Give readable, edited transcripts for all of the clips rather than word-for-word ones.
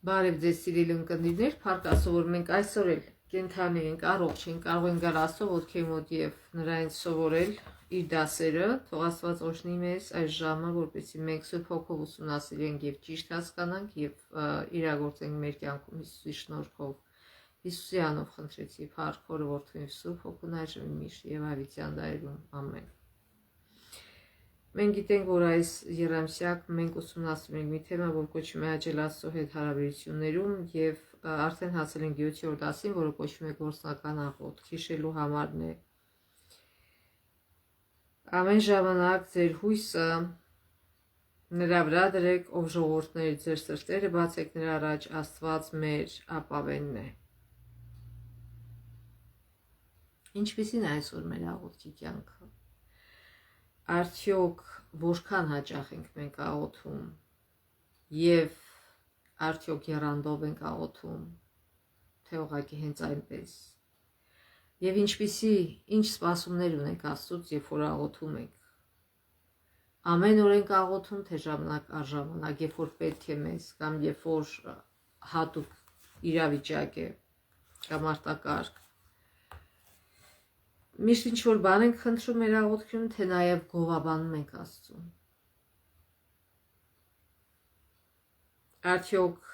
Բարև ձեզ սիրելի ընկերներ, փառք Աստծո, որ մենք այսօր էլ կենթանի ենք, առողջ ենք, կարող ենք գալ Աստծո ոտքի մոտ եւ նրանից սովորել իր դասերը։ Թող Աստված օրհնի մեզ այս ժամը, որպեսզի մենք Սուրբ Հոգով ուսումնասիրենք եւ ճիշտ հասկանանք եւ իրագործենք մեր կյանքում Հիսուսի շնորհքով։ Հիսուսի անով խնդրեցի, փառք Հորը, Որդուն եւ Սուրբ Հոգուն այժմ միշտ եւ հավիտյան դայրում։ Ամեն։ Մենք գիտենք, որ այս երամսյակ մենք ուսումնասիրում ենք մի թեմա, որ կոչվում է Աճել Աստծո հետ հարաբերություններում եւ արդեն հասել ենք 7-րդ դասին, որը կոչվում է գործնական աղոթք, հիշելու համարն է։ Ամեն ժամանակ ձեր հույսը նրա վրա դրեք, ով ժողովուրդների ձեր սրտերը բացեք նրա առաջ, Աստված մեր ապավենն է։ Ինչպիսին է այսօր մեր աղոթքի կյանքը։ Արդյոք որքան հաճախ ենք մենք աղոթում եւ արդյոք եռանդով ենք աղոթում, թե ուղղակի հենց այնպես։ Եվ ինչ սպասումներ ունենք Աստծուց, երբ որ աղոթում ենք։ Ամեն օր ենք աղոթում, թե ժամանակ առ ժամանակ, երբ որ պետք է մեզ, կամ երբ որ հատուկ իրավիճակ է, կամ արտակարգ։ Միշտ ինչ որ բան ենք խնդրում մեր աղոթքում, թե նաև գովաբանում ենք Աստծուն։ Արդյոք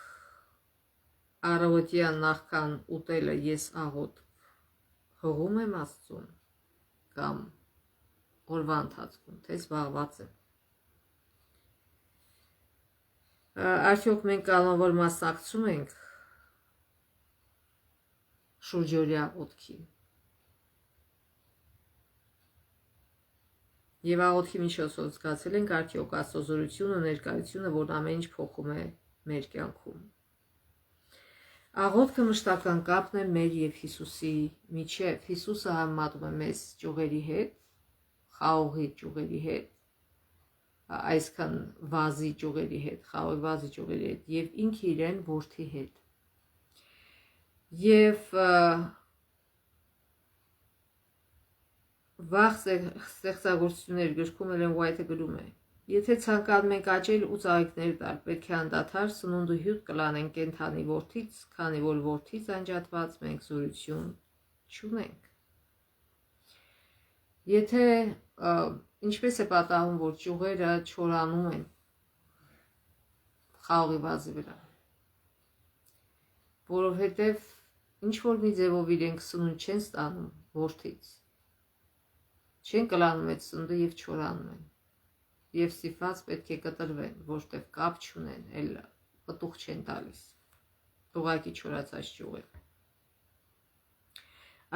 առավոտյան նախքան ուտելը ես աղոթք հողում եմ Աստծուն, կամ օրվա ընթացքում, թե զբաղված եմ։ Արդյոք մենք կանոնավոր մասնակցում ենք շուրջօրյա աղոթքին։ Եվ աղոթքի միջոցով զգացել ենք արդյոք Աստծո զորությունը, ներկայությունը, որն ամեն ինչ փոխում է մեր կյանքում։ Աղոթքը մշտական կապն է մեր եւ Հիսուսի միջև։ Հիսուսը համեմատում է մեզ ճյուղերի հետ, խաղողի ճյուղերի հետ, այսքան վազի ճյուղերի հետ, խաղողի վազի ճյուղերի հետ, եւ ինքը իրեն որդի հետ։ Եվ վաղ ստեղծագործություններ գրքում Էլեն Ուայթը գրում է. Եթե ցանկանում ենք աճել ու ծաղիկներ տալ, պետք է անդադար սնունդը հյութ կլանենք կենդանի որդից, քանի որ որդից անջատված մենք զորություն չունենք։ Եթե ինչպես է պատահում, որ ճյուղերը չորանում են խաղողի վազի վրա, որովհետև ինչ որ մի ձևով իրենք սնունդ չեն ստանում որդից, չեն կլանում այդ սնունդը եւ չորանում են, եւ ստիպված պետք է կտրվեն, որտեղ կապ չունեն, էլ պտուղ չեն տալիս, ուղղակի չորացած ճյուղ է։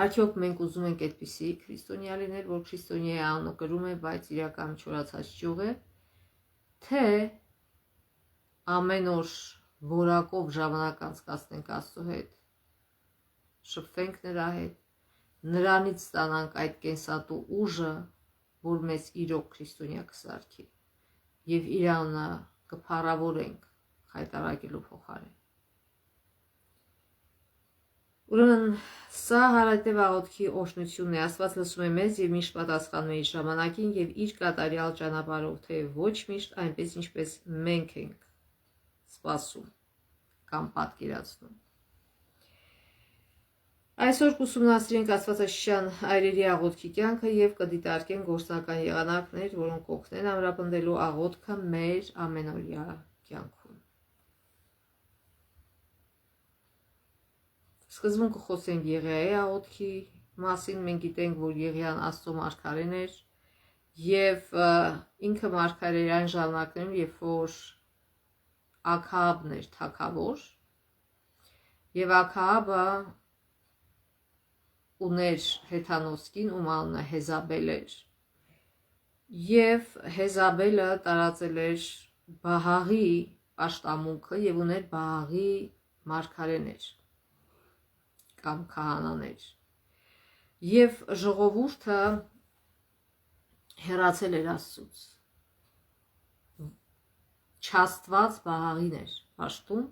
Արդյոք մենք ուզում ենք այդպիսի քրիստոնյա լինել, որ քրիստոնյայի անունը կրում է, բայց իրական չորացած ճյուղ է, թե ամեն օր որակով ժամանակ անցկացնենք Աստծո հետ, շփվենք նրա հետ, նրանից ստանանք այդ կենսատու ուժը, որ մեզ իրոք քրիստոնյա կսարքի եւ իր անունը կփառավորենք խայտարակելու փոխարեն։ Ուրեմն սա հարատև աղոթքի օրհնությունն է։ Աստված լսում է մեզ եւ միշտ պատասխանում է իր ժամանակին եւ իր կատարյալ ճանապարհով, թե ոչ միշտ այնպես ինչպես մենք ենք սպասում կամ պատկերացնում։ Այսօր կուսումնասիրենք Աստվածաշնչյան այրերի աղոթքի կյանքը եւ կդիտարկենք գործնական եղանակներ, որոնք կօգնեն ամրապնդելու աղոթքը մեր ամենօրյա կյանքում։ Սկզբում կխոսենք Եղիայի աղոթքի մասին։ Մենք գիտենք, որ Եղիան Աստծո մարգարեն էր եւ ինքը մարգարե էր այն ժամանակներում, երբ որ Աքահաբն էր թագավոր, եւ Աքահաբը ուներ հեթանոսկին, ում անունը Հեզաբել էր, եւ Հեզաբելը տարածել էր Բահաղի պաշտամունքը եւ ուներ Բահաղի մարգարեներ կամ քահանաներ, եւ ժողովուրդը հեռացել էր Աստծուց, չաստված Բահաղին էր պաշտում,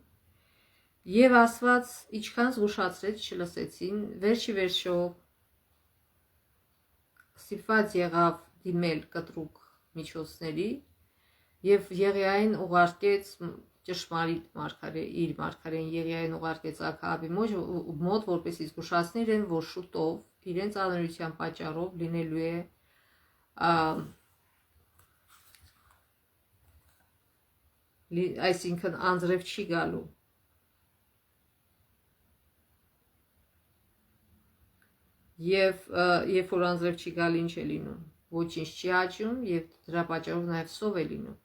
եւ Աստված ինչքան զգուշացրեց չլսեցին, վերջի վերջո ստիպված եղավ դիմել կտրուկ միջոցների եւ Եղիային ուղարկեց ճշմարիտ իր մարգարեն Եղիային ուղարկեց Աքաբի մոտ, որպեսզի զգուշացնի իրեն, որ շուտով իրենց անօրության պատճառով լինելու է այսինքն անձրև չի գալու։ Եվ երբ որ անձրև չի գալի, ինչ է լինում, ոչինչ չի աճում եւ դրա պատճառով նաեւ սով է լինում։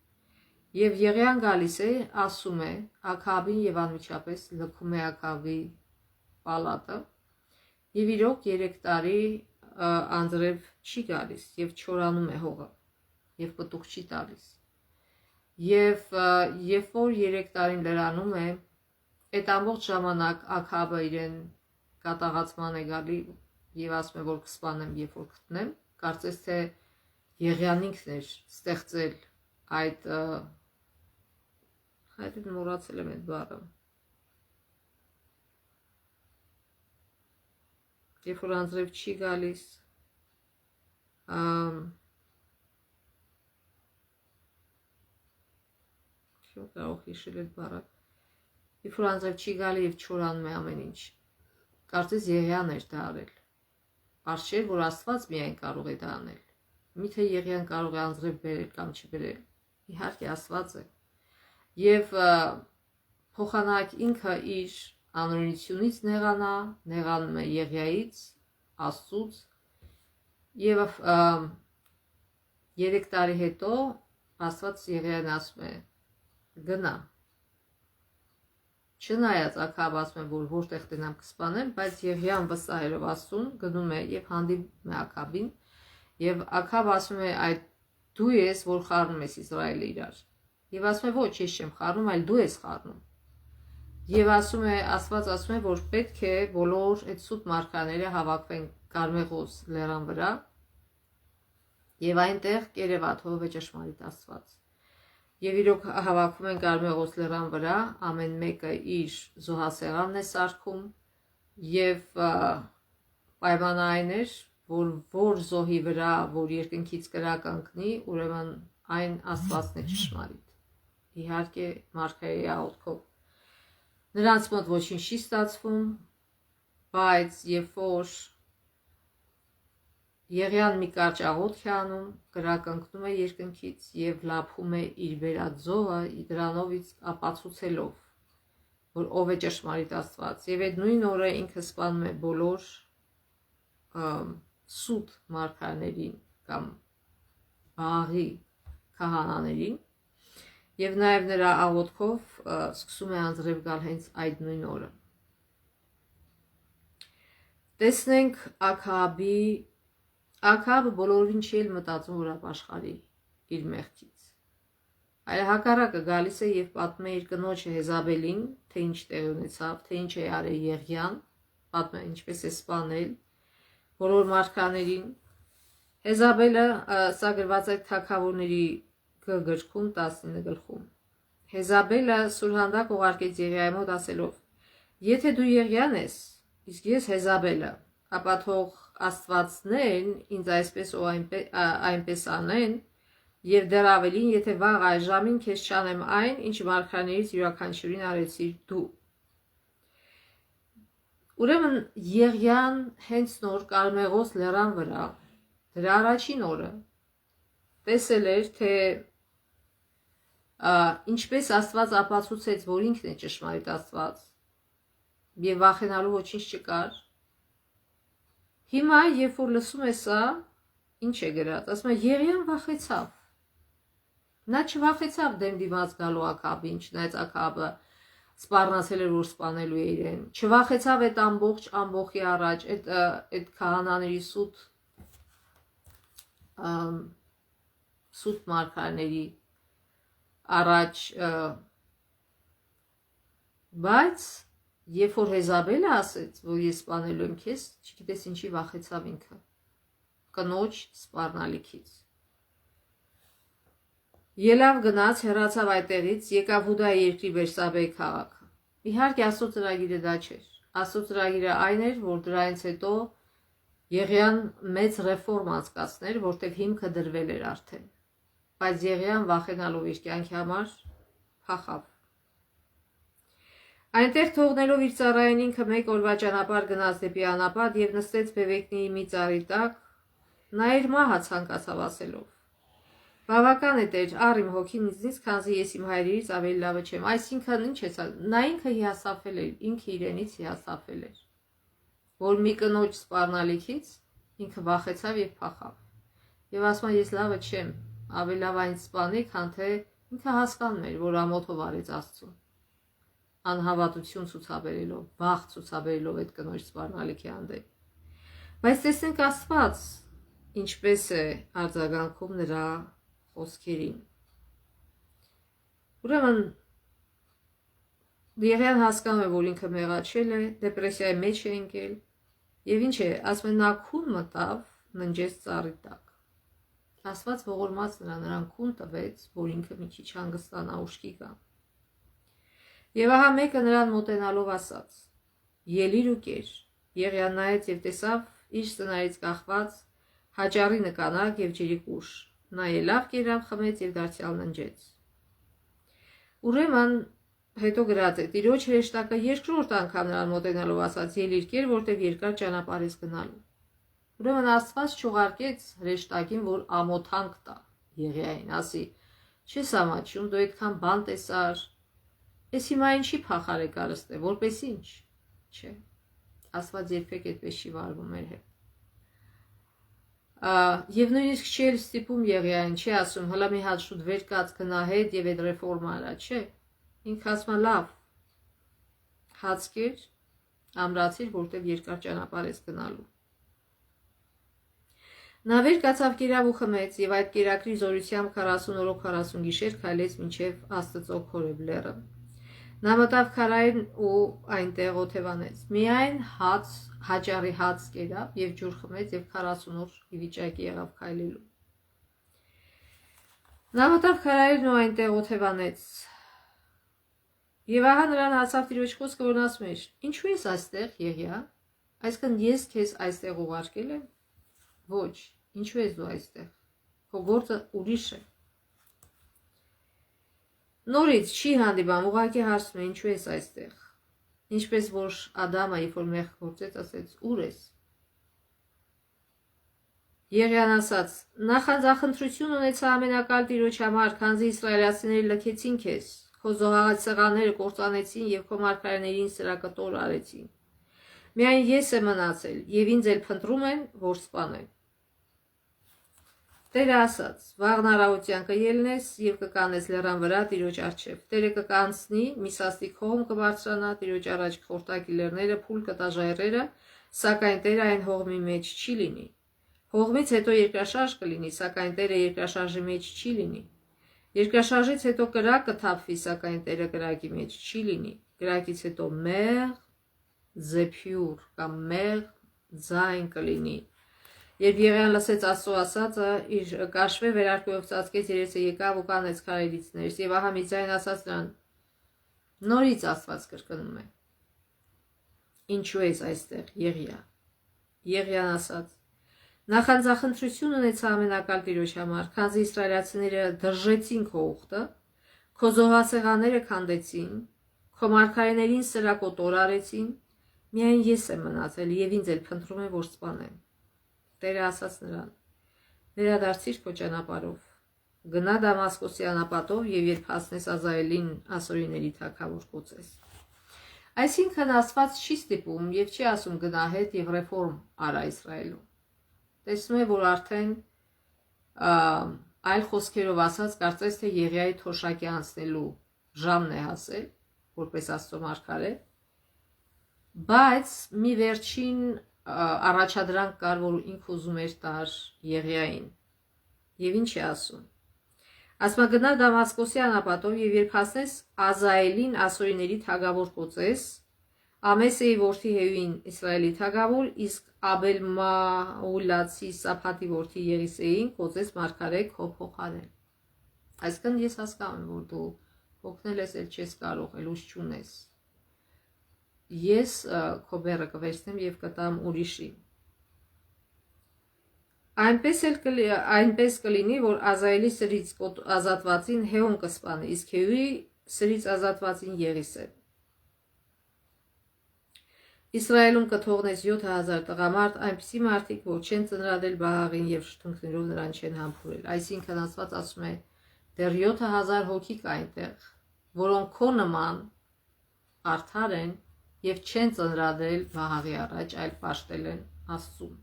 Եվ Եղիան գալիս է, ասում է Աքաբին եւ անմիջապես լքում է Աքաբի պալատը, եւ իրոք 3 տարի անձրև չի գալիս եւ չորանում է հողը եւ պտուղ չի տալիս։ Եվ երբ որ 3 տարին լրանում է, այդ ամբողջ ժամանակ Աքաբը իրեն կատաղացման է գալի եւ ասում է, որ կսպանեմ, երբ որ գտնեմ, կարծես թե Եղիան ինքն էր ստեղծել այդ Հայդին մոռացել եմ այդ բառը։ Երբ որ անձրև չի գալիս, չեմ կարող հիշել այդ բառը։ Երբ որ անձրև չի գալի եւ չորանում է ամեն ինչ, կարծես Եղիան էր դա արել։ Պարզ չէ, որ Աստված միայն կարող է դա անել։ Միթե Եղիան կարող է անձրև բերել կամ չբերել։ Իհարկե Աստված է։ Եվ փոխանակ ինքը իր անօրենությունից նեղանում է Եղիայից, Աստծուց, եւ 3 տարի հետո Աստված Եղիային ասում է գնա։ Չնայած Աքաբը ասում է, որ որտեղ տենամ կսպանեմ, բայց Եղիան վստահելով Աստծուն գնում է եւ հանդիպում է Աքաբին, եւ Աքաբը ասում է այդ դու ես, որ խառնում ես Իսրայելը իրար։ Եվ ասում է ոչ, ես չեմ խառնում, այլ դու ես խառնում։ Եվ ասում է, Աստված ասում է, որ պետք է բոլոր այդ սուտ մարգարեները հավաքվեն Կարմեղոս լեռան վրա, եւ այնտեղ կերևաթով է ճշմարիտ Աստված։ Եվ իրոք հավաքվում են Կարմեղոս լեռան վրա, ամեն մեկը իր զոհասեղանն է սարքում, եւ պայմանը այն էր, որ զոհի վրա, որ երկնքից կրակ ընկնի, ուրեմն այն Աստվածն է ճշմարիտ։ Իհարկե մարգարեի աղոթքով նրանց մոտ ոչինչ չի ստացվում, բայց երբ որ Եղիան մի կարճ աղոթք է անում, կրակ ընկնում է երկնքից եւ լափում է իր բերած զոհը դրանովից ապացուցելով, որ ով է ճշմարիտ Աստված։ Եվ այդ նույն օրը ինքը սպանում է բոլոր սուտ մարգարեներին կամ Բաղի քահանաներին, եւ նաեւ նրա աղոթքով սկսում է անձրև գալ հենց այդ նույն օրը։ Տեսնենք Աքաբը բոլորին չի էլ մտածում, որ ապաշխարի իր մեղքից։ Այլ հակառակը գալիս է եւ պատմում է իր կնոջը Հեզաբելին, թե ինչ տեղի ունեցավ, թե ինչ է արել Եղիան, պատմում է ինչպես է սպանել բոլոր մարգարեներին։ Հեզաբելը սա գրված է Թագավորների գրքում 19 գլխում։ Հեզաբելը սուրհանդակ ուղարկեց Եղիայի մոտ ասելով. Եթե դու Եղիան ես, իսկ ես Հեզաբելը, ապա թող Աստվածներն ինձ այսպես ու այնպես անեն, եւ դեռ ավելին, եթե վաղ այս ժամին քեզ չանեմ այն, ինչ մարգարեներից յուրաքանչյուրին արեցիր դու։ Ուրեմն Եղիան հենց նոր Կարմեղոս լեռան վրա, դրա առաջին օրը, տեսել էր, թե ինչպես Աստված ապացուցեց, որ ինքն է ճշմարիտ Աստված, եւ վախենալու ոչինչ չկար։ Հիմա, երբ որ լսում է սա, ինչ է գրած, ասում է Եղիան վախեցավ։ Նա չվախեցավ դեմ դիմաց գալու Աքաբին, չնայած Աքաբը սպառնացել էր, որ սպանելու է իրեն։ Չվախեցավ այդ ամբողջ ամբողջի առաջ, այդ քահանաների սուտ մարգարեների առաջ, բայց երբ որ Հեզաբելը ասեց, որ ես սպանելու եմ քեզ, չգիտես ինչի վախեցավ ինքը, կնոջ սպառնալիքից։ Ելավ գնաց, հեռացավ այդտեղից, եկավ Հուդայի երկրի Բերսաբեի քաղաքը։ Իհարկե Աստծո ծրագիրը դա չէր։ Աստծո ծրագիրը այն էր, որ դրանից հետո Եղիան մեծ ռեֆորմ անցկացներ, որտեղ հիմքը դրվել էր արդեն։ Բայց Եղիան վախենալով իր կյանքի համար փախավ Այնտեղ թողնելով իր ծառային ինքը մեկ օրվա ճանապարհ գնաց դեպի անապատ եւ նստեց բևեկնի մի ծառի տակ, նա իր մահը ցանկացավ ասելով. Բավական է Տեր, առ իմ հոգին ինձնից, քանզի ես իմ հայրերից ավելի լավը չեմ։ Այսինքն ինչ է սա, նա ինքը հիասթափել էր, ինքը իրենից հիասթափել էր, որ մի կնոջ սպառնալիքից ինքը վախեցավ եւ փախավ։ Եվ ասում է, ես լավը չեմ, ավելի լավ այն սպանի, քան թե ինքը հասկանում էր, որ ամոթով արեց Աստծուն, անհավատություն ցուցաբերելով, վախ ցուցաբերելով այդ կնոջ սպառնալիքի հանդեպ։ Բայց տեսնենք Աստված ինչպես է արձագանքում նրա խոսքերին։ Ուրեմն Եղիան հասկանում է, որ ինքը մեղաչել է, դեպրեսիայի մեջ է ընկել, եւ ինչ է, ասում է, նա քուն մտավ, ննջեց ծառի տակ։ Աստված ողորմած նրան քուն տվեց, որ ինքը մի քիչ հանգստանա, ուշքի գա։ Եվ ահա մեկը նրան մոտենալով ասաց. Ելիր ու կեր։ Եղիան նայեց եւ տեսավ իր ծնայից կախված հաճարի նկանակ եւ ջրի կուշ։ Նա ելավ, կերավ, խմեց եւ դարձյալ ննջեց։ Ուրեմն հետո գրած է. Տիրոջ հրեշտակը երկրորդ անգամ նրան մոտենալով ասաց. Ելիր կեր, որտեվ երկար ճանապարհ ես գնալու։ Ուրեմն Աստված չուղարկեց հրեշտակին, որ ամոթանք տա Եղիային, ասի. Չես ամաչում, դու այդքան բան տեսար, ես հիմա ինչի փախար եք արստե, որպես ինչ, չէ։ Աստված երբեք այդպես չի վարվում մեր հետ։ Եվ նույնիսկ չի էլ ստիպում Եղիային, չի ասում, հլա մի հատ շուտ վեր կաց գնա հետ եւ այդ ռեֆորմա արա, չէ։ Ինքը ասում է լավ, հաց կեր, ամրացիր, որտեվ երկար ճանապարհ ես գնալու։ Նա վեր կացավ, կերավ ու խմեց եւ այդ կերակրի զորությամբ 40 օրով 40 գիշեր քայլեց մինչեւ Աստծո Քորեբ լեռը։ Նա մտավ քարային ու այնտեղ օթևանեց։ Միայն հաճարի հաց կերավ եւ ջուր խմեց եւ 40 օր ի վիճակի եղավ քայլելու։ Նա մտավ քարային ու այնտեղ օթևանեց։ Եվ ահա նրան հասավ Տիրոջ խոսքը, որ ասում էր. Ինչու ես այստեղ, Եղիա։ Այսինքն ես քեզ այստեղ ուղարկել եմ։ Ոչ, ինչու ես դու այստեղ։ Քո գործը ուրիշ է։ Նորից չի հանդիպում, ուղղակի հարցնում է ինչու ես այստեղ։ Ինչպես որ Ադամը, երբ որ մեղք գործեց, ասեց. Ուր ես։ Եղիան ասաց. նախանձախնդրություն ունեցա ամենակալ Տիրոջ համար, քանզի իսրայելացիները լքեցին քեզ, քո զոհաղացեղանները կործանեցին եւ քո մարգարեներին սրակտոր արեցին։ Միայն ես եմ մնացել եւ ինձ էլ փնտրում են, որ սպանեն։ Տերը ասաց. վաղն առավոտյան կելնես եւ կկանես լեռան վրա Տիրոջ առջև։ Տերը կկանցնի, մի սաստիկ հողմ կբարձրանա Տիրոջ առաջ կխորտակի լեռները, փուլ կտա ժայռերը, սակայն Տերը այն հողմի մեջ չի լինի։ Հողմից հետո երկրաշարժ կլինի, սակայն Տերը երկրաշարժի մեջ չի լինի։ Երկրաշարժից հետո կրակ կթափվի, սակայն Տերը կրակի մեջ չի լինի։ Կրակից հետո մեղ, զեփյուր կամ մեղ ձայն կլինի։ Երբ Եղիան լսեց Աստծո ասածը, իր կաշվե վերարկուով ծածկեց երեսը, եկավ ու կանեց քարերից ներս, եւ ահա մի ձայն ասաց նրան. Նորից Աստված կրկնում է. Ինչու ես այստեղ, Եղիա։ Եղիան ասաց. նախանձախնդրություն ունեցա ամենակալ Տիրոջ համար, քանզի իսրայելացիները դրժեցին քո ուխտը, քո զոհասեղանները քանդեցին, քո մարգարեներին սրակոտոր արեցին, միայն ես եմ մնացել եւ ինձ էլ փնտրում են, որ սպանեն։ Տերը ասաց նրան. վերադարձիր քո ճանապարհով, գնա Դամասկոսի անապատով եւ երբ հասնես Ազայելին ասորիների թագավոր կոծես։ Այսինքն Աստված չի ստիպում եւ չի ասում գնա հետ եւ ռեֆորմ արա Իսրայելում։ Տեսնում է, որ արդեն այլ խոսքերով ասած, կարծես թե Եղիայի թոշակի անցնելու ժամն է հասել, որպես Աստծո մարգարե, բայց մի վերջին առաջադրանք կար, որ ինքը ուզում էր տար Եղիային։ Եվ ինչ է ասում։ Ասում է գնա Դամասկոսի անապատով եւ երբ հասնես Ազայելին ասորիների թագավոր կոծես, Ամեսեի որդի Հեյուին Իսրայելի թագավոր, իսկ Աբելմաուլացի Սափատի որդի Եղիսեին կոծես մարգարե քո փոխարեն։ Այսինքն ես հասկանում եմ, որ դու օգնել ես, էլ չես կարող, էլ ուժ չունես։ Ես քո բեռը կվերցնեմ եւ կտամ ուրիշին։ Այնպես կլինի, որ Ազայելի սրից ազատվածին Հեոն կսպանի, իսկ Հեյուի սրից ազատվածին Եղիսեն։ Իսրայելում կթողնես 7000 տղամարդ, այնպիսի մարդիկ, որ չեն ծնրադել Բաղաղին եւ շթունքներով նրան չեն համբուրել։ Այսինքն Աստված ասում է, դեռ 7000 հոգի կա այնտեղ, որոնք քո նման արդար են եւ չեն ծնրադել Բաղաղի առաջ, այլ պաշտել են Աստծուն։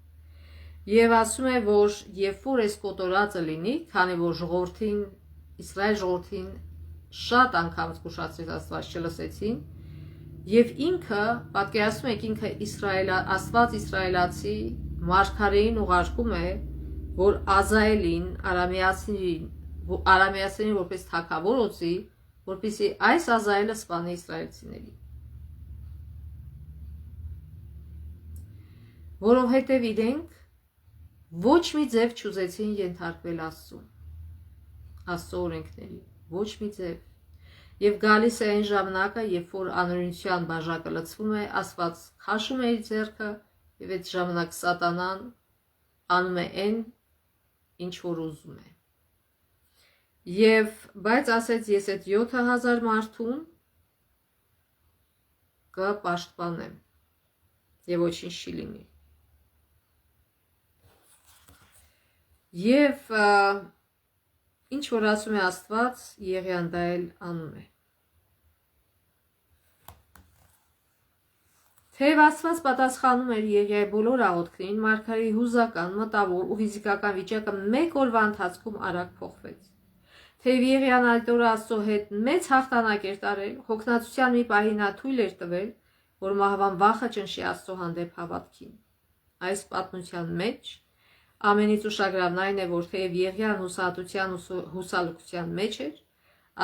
Եվ ասում է, որ երբ որ այս կոտորածը լինի, քանի որ ժողովրդին, Իսրայել ժողովրդին շատ անգամ զգուշացրեց Աստված չլսեցին, եւ ինքը, պատկերացնում եք, ինքը Աստված իսրայելացի մարգարեին ուղարկում է, որ Ազայելին, արամեացիներին որպես թագավոր օծի, որպեսզի այս Ազայելը սպանի իսրայելցիներին։ Որովհետև իրենք ոչ մի ձև չուզեցին ենթարկվել Աստծուն, Աստծո օրենքների, ոչ մի ձև։ Եվ գալիս է այն ժամանակը, երբ որ անօրենության բաժակը լցվում է, Աստված քաշում է իր ձեռքը, եւ այդ ժամանակ Սատանան անում է այն, ինչ որ ուզում է։ Եվ բայց ասեց, ես այդ 7000 մարդուն կպաշտպանեմ եւ ոչինչ չի լինի։ Եվ ինչ որ ասում է Աստված, Եղիան դա էլ անում է։ Թեև Աստված պատասխանում էր Եղիայի բոլոր աղոթքներին, մարգարեի հուզական, մտավոր ու ֆիզիկական վիճակը մեկ օրվա ընթացքում արագ փոխվեց։ Թեև Եղիան այդ օրը Աստծո հետ մեծ հաղթանակ էր տարել, հոգնածության մի պահի նա թույլ էր տվել, որ մահվան վախը ճնշի Աստծո հանդեպ հավատքին։ Այս պատմության մեջ ամենից ուշագրավն այն է, որ թեև Եղիան հուսահատության ու հուսալքության մեջ էր,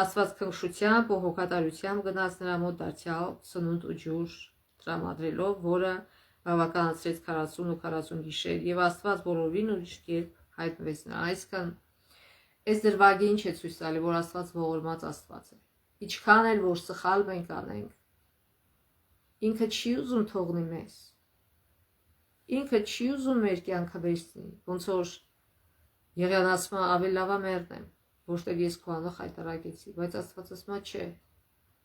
Աստված քնքշությամբ ու հոգատարությամբ գնաց նրա մոտ դարձյալ սնունդ ու ջուր տրամադրելով, որը բավականացրեց 40 ու 40 գիշեր, եւ Աստված բոլորին ուրիշ կերպ հայտնվեց նրան։ Այսքան այս դրվագը ինչ է ցույց տալի, որ Աստված ողորմած Աստված է։ Ինչքան էլ որ սխալ մենք անենք, ինքը չի ուզում թողնի մեզ։ Ինքը չի ուզում մեր կյանքը վերցնի, ոնց որ Եղիան ասում է, ավելի լավ է մեռնեմ, որտեղ ես քո անունը խայտարակեցի, բայց Աստված ասում է, չէ։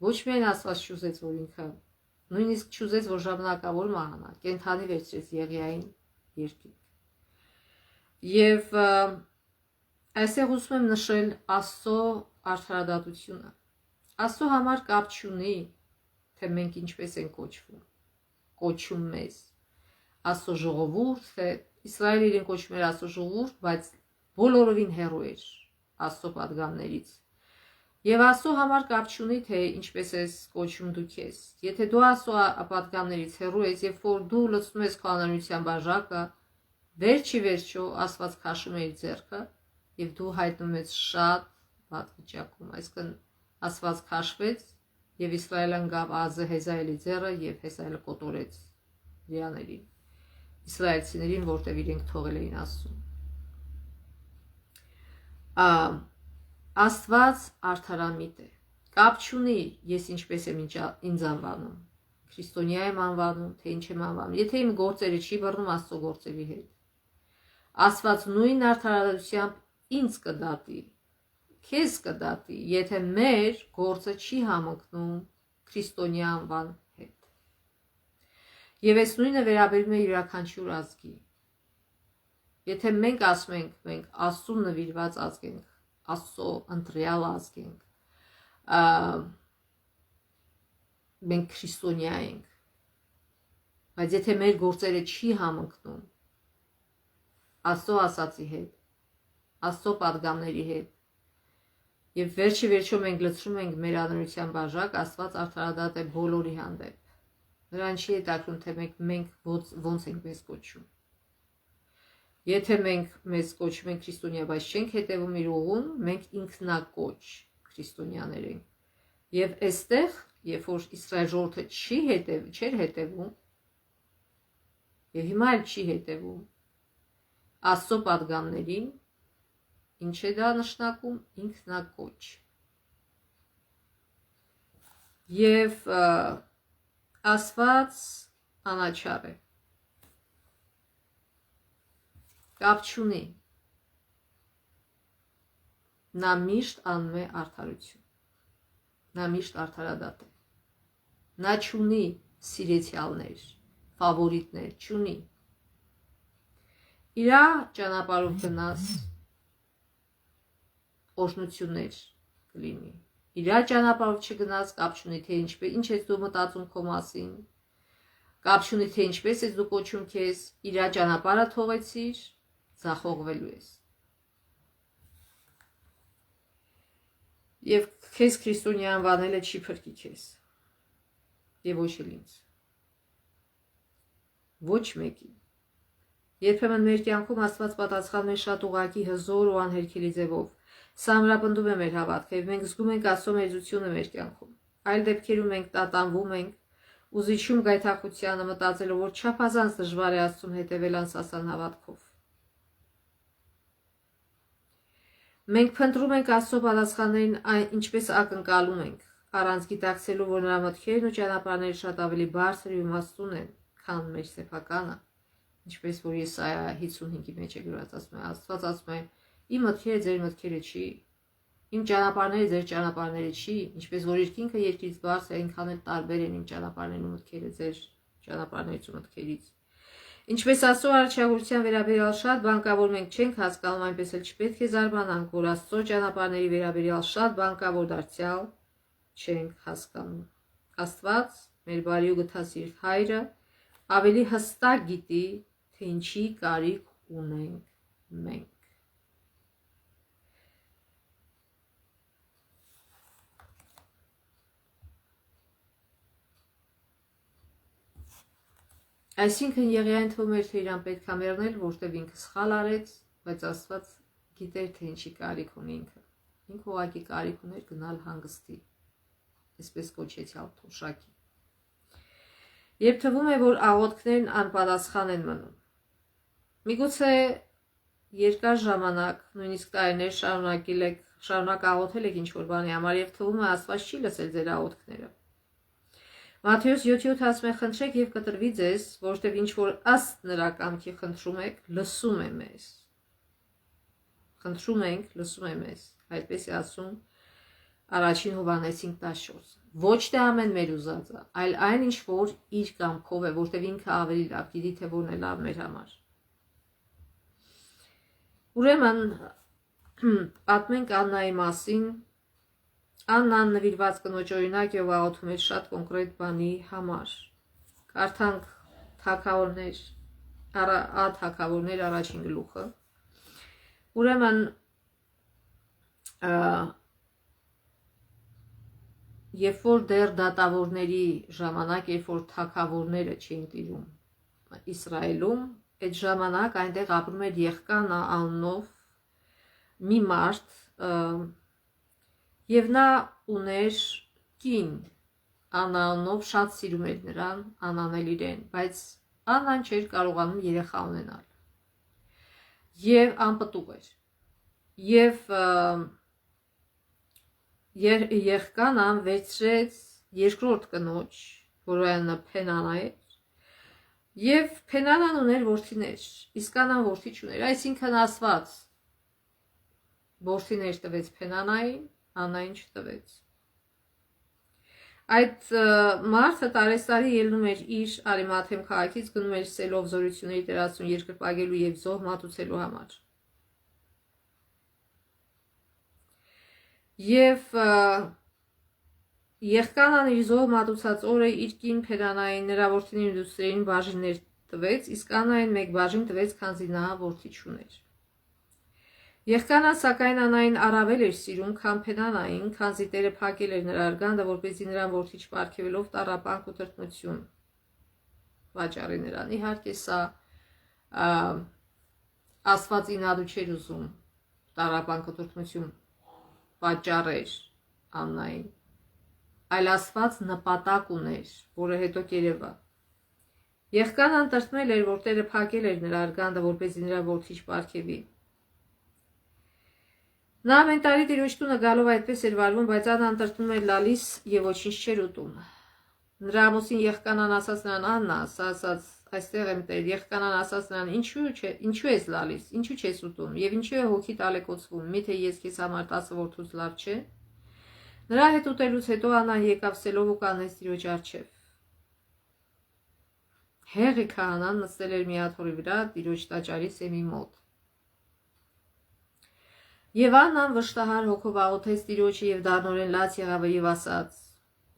Ոչ միայն Աստված չուզեց, որ ինքը նույնիսկ չուզեց, որ ժամանակավոր մահանա, կենթանի վերցրեց Եղիային երկինք։ Եվ այստեղ ուզում եմ նշել Աստծո արդարադատությունը։ Աստծո համար կապ չունի, թե մենք ինչպես ենք կոչում մեզ Աստծո ժողովուրդ, թե Իսրայելը իրեն կոչում էր Աստծո ժողովուրդ, բայց բոլորովին հեռու էր Աստծո պատգամներից։ Եվ Աստծո համար կապ չունի, թե ինչպես ես կոչում դու քեզ։ Եթե դու Աստծո պատգամներից հեռու ես, երբ որ դու լցնում ես քո անօրենության բաժակը, վերջի վերջո Աստված քաշում է իր ձեռքը, եւ դու հայտնվում ես շատ վատ վիճակում։ Այսինքն Աստված քաշվեց, եւ Իսրայելը ընկավ Հեզայելի ձեռը, եւ Հեզայելը կոտորեց հրեաներին, իսրայելցիներին, որտեղ իրենք թողել էին Աստծուն։ Աստված արդարամիտ է։ Կապ չունի ես ինչպես եմ ինձ անվանում, քրիստոնյա եմ անվանում, թե ինչ եմ անվանում։ Եթե իմ գործերը չի բռնում Աստծո գործերի հետ, Աստված նույն արդարադատությամբ ինձ կդատի, քեզ կդատի, եթե մեր գործը չի համընկնում քրիստոնյա անվան հետ։ Եվ այս նույնը վերաբերում է յուրաքանչյուր ազգի։ Եթե մենք ասում ենք, մենք Աստծուն նվիրված ազգ ենք, Աստծո ընտրյալ ազգ ենք, մենք քրիստոնյա ենք, բայց եթե մեր գործերը չի համընկնում Աստծո ասացի հետ, Աստծո պատգամների հետ, եւ վերջի վերջո մենք լցրում ենք մեր անօրենության բաժակ, Աստված արդարադատ է բոլորի հանդեպ։ Նրան չի հետաքրում, թե մենք ոնց ենք մեզ կոչում։ Եթե մենք մեզ կոչում ենք քրիստոնյա, բայց չենք հետևում իր ուղուն, մենք ինքնակոչ քրիստոնյաներ ենք։ Եվ այստեղ, երբ որ Իսրայել ժողովուրդը չէր հետևում, եւ հիմա էլ չի հետևում Աստծո պատգամներին, ինչ է դա նշանակում, ինքնակոչ։ Եվ Աստված անաչառ է, կապ չունի, նա միշտ անում է արդարություն, նա միշտ արդարադատ է, նա չունի սիրեցյալներ, ֆավորիտներ չունի։ Իրա ճանապարհով գնաս օրհնություններ կլինի։ Իրա ճանապարհով չգնաս, կապ չունի թե ինչ ես դու մտածում քո մասին, կապ չունի թե ինչպես ես դու կոչում քեզ, իրա ճանապարհը թողեցիր, ձախողվելու ես։ Եվ քեզ քրիստոնյա անվանելը չի փրկի քեզ։ Եվ ոչ էլ ինձ։ Ոչ մեկին։ Երբեմն մեր կյանքում Աստված պատասխանում է շատ ուղղակի հզոր ու անհերքելի ձևով։ Սա ամրապնդում է մեր հավատքը, եւ մենք զգում ենք Աստծո մեծությունը մեր կյանքում։ Այլ դեպքերում մենք տատանվում ենք, ուզիչում գայթակղությանը, մտածելով, որ չափազանց դժվար է Աստծուն հետևել անսասան հավատքով։ Մենք փնտրում ենք Աստծո պատասխաններին ինչպես ակնկալում ենք, առանց գիտակցելու, որ նրա մտքերն ու ճանապարհները շատ ավելի բարձր ու իմաստուն են, քան մեր սեփականը, ինչպես որ Եսայա 55-ի մեջ է գրված, ասում է, Աստված ասում է, իմ մտքերը ձեր մտքերը չի, իմ ճանապարհները ձեր ճանապարհները չի, ինչպես որ երկինքը երկրից բարձր է, այնքան էլ տարբեր են իմ ճանապարհներն ու մտքերը ձեր ճանապարհներից ու մտքերից։ Ինչպես Աստծո արարչագործության վերաբերյալ շատ բան կա, որ մենք չենք հասկանում, այնպես էլ չպետք է զարմանանք, որ Աստծո ճանապարհների վերաբերյալ շատ բան կա, որ դարձյալ չենք հասկանում։ Աստված, մեր բարի ու գթասիրտ Հայրը, ավելի հստակ գիտի, թե ինչի կարիք ունենք մենք։ Այսինքն Եղիային թվում էր, թե իրան պետք է մեռնել, որտեղ ինքը սխալ արեց, բայց Աստված գիտեր, թե ինչի կարիք ունի ինքը։ Ինքը ուղղակի կարիք ուներ գնալ հանգստի, այսպես կոչեցյալ թոշակի։ Երբ թվում է, որ աղոթքներն անպատասխան են մնում։ Միգուցե երկար ժամանակ, նույնիսկ տարիներ շարունակ աղոթել եք ինչ-որ բանի համար եւ թվում է Աստված չի լսել ձեր աղոթքները։ Մատթեոս 7:7 ասում է. խնդրեք եւ կտրվի ձեզ, որովհետեւ ինչ որ ըստ նրա կամքի խնդրում եք, լսում է մեզ։ Խնդրում ենք, լսում է մեզ։ Այդպես է ասում առաջին Հովհաննես 5:14։ Ոչ թե ամեն մեր ուզածը, այլ այն ինչ որ իր կամքով է, որովհետեւ ինքը ավելի լավ գիտի, թե որն է լավ մեր համար։ Ուրեմն պատմենք Աննայի մասին։ Աննան նվիրված կնոջ օրինակ եւ աղոթում էր շատ կոնկրետ բանի համար։ Կարդանք թագավորներ, թագավորներ առաջին գլուխը։ Ուրեմն երբ որ դեռ դատավորների ժամանակ, երբ որ թագավորները չէին տիրում Իսրայելում, այդ ժամանակ այնտեղ ապրում էր Եղկանա անունով մի մարդ, եւ նա ուներ կին, Աննանով շատ սիրում էր նրան, Աննան էլ իրեն, բայց Աննան չէր կարողանում երեխա ունենալ։ Եվ անպտուղ էր։ Եվ Եղկանան վերցրեց երկրորդ կնոջ, որը Փենանա էր, եւ Փենանան ուներ որդիներ, իսկ Աննան որդի չուներ, այսինքն Աստված որդիներ տվեց Փենանային, Աննային չտվեց։ Այդ մարդը տարեստարի ելնում էր իր Արիմաթեմ քաղաքից, գնում էր սելով զորությունների դերացում երկրպագելու եւ զոհ մատուցելու համար։ Եվ Եղկանան իր զոհ մատուցած օրը իր կին Փենանային նրա որդիներին ու դուստրերին բաժիններ տվեց, իսկ Աննային մեկ բաժին տվեց, քանզի նա որդի չուներ։ Եղկանան սակայն Աննային առավել էր սիրում, քան Փենանային, քանզի Տերը փակել էր նրա արգանդը, որպեսզի նրան որդի չպարգևելով տառապանք ու տրտմություն վաճառի նրան։ Իհարկե սա Աստվածին ադու չէր ուզում տառապանք ու տրտմություն պատճառեր Աննային, այլ Աստված նպատակ ուներ, որը հետո կերևա։ Եղկանան տրտմել էր, որ Տերը փակել էր նրա արգանդը, որպեսզի նրա որդի չպարգևի։ Նա ամեն տարի Տիրոջ տունը գալով այդպես էր վարվում, բայց Աննան տրտմում էր լալիս եւ ոչինչ չէր ուտում։ Նրա ամուսին Եղկանան ասաց նրան. Աննա, ասաց, այստեղ եմ Տեր։ Եղկանան ասաց նրան. ինչու ես լալիս, ինչու չես ուտում եւ ինչու է հոգի տալեկոծվում, միթե ես քեզ համար 10 որդուց լավ չէ։ Նրա հետ ուտելուց հետո Աննան եկավ սելով ու կանեց Տիրոջ առջև։ Հեղի քահանան նստել էր մի աթոռի վրա տիրոջ տաճարի սեմի մոտ։ Եվ Աննան վշտահար հոգով աղոթեց տիրոջը եւ դառնորեն լաց եղավ եւ ասաց.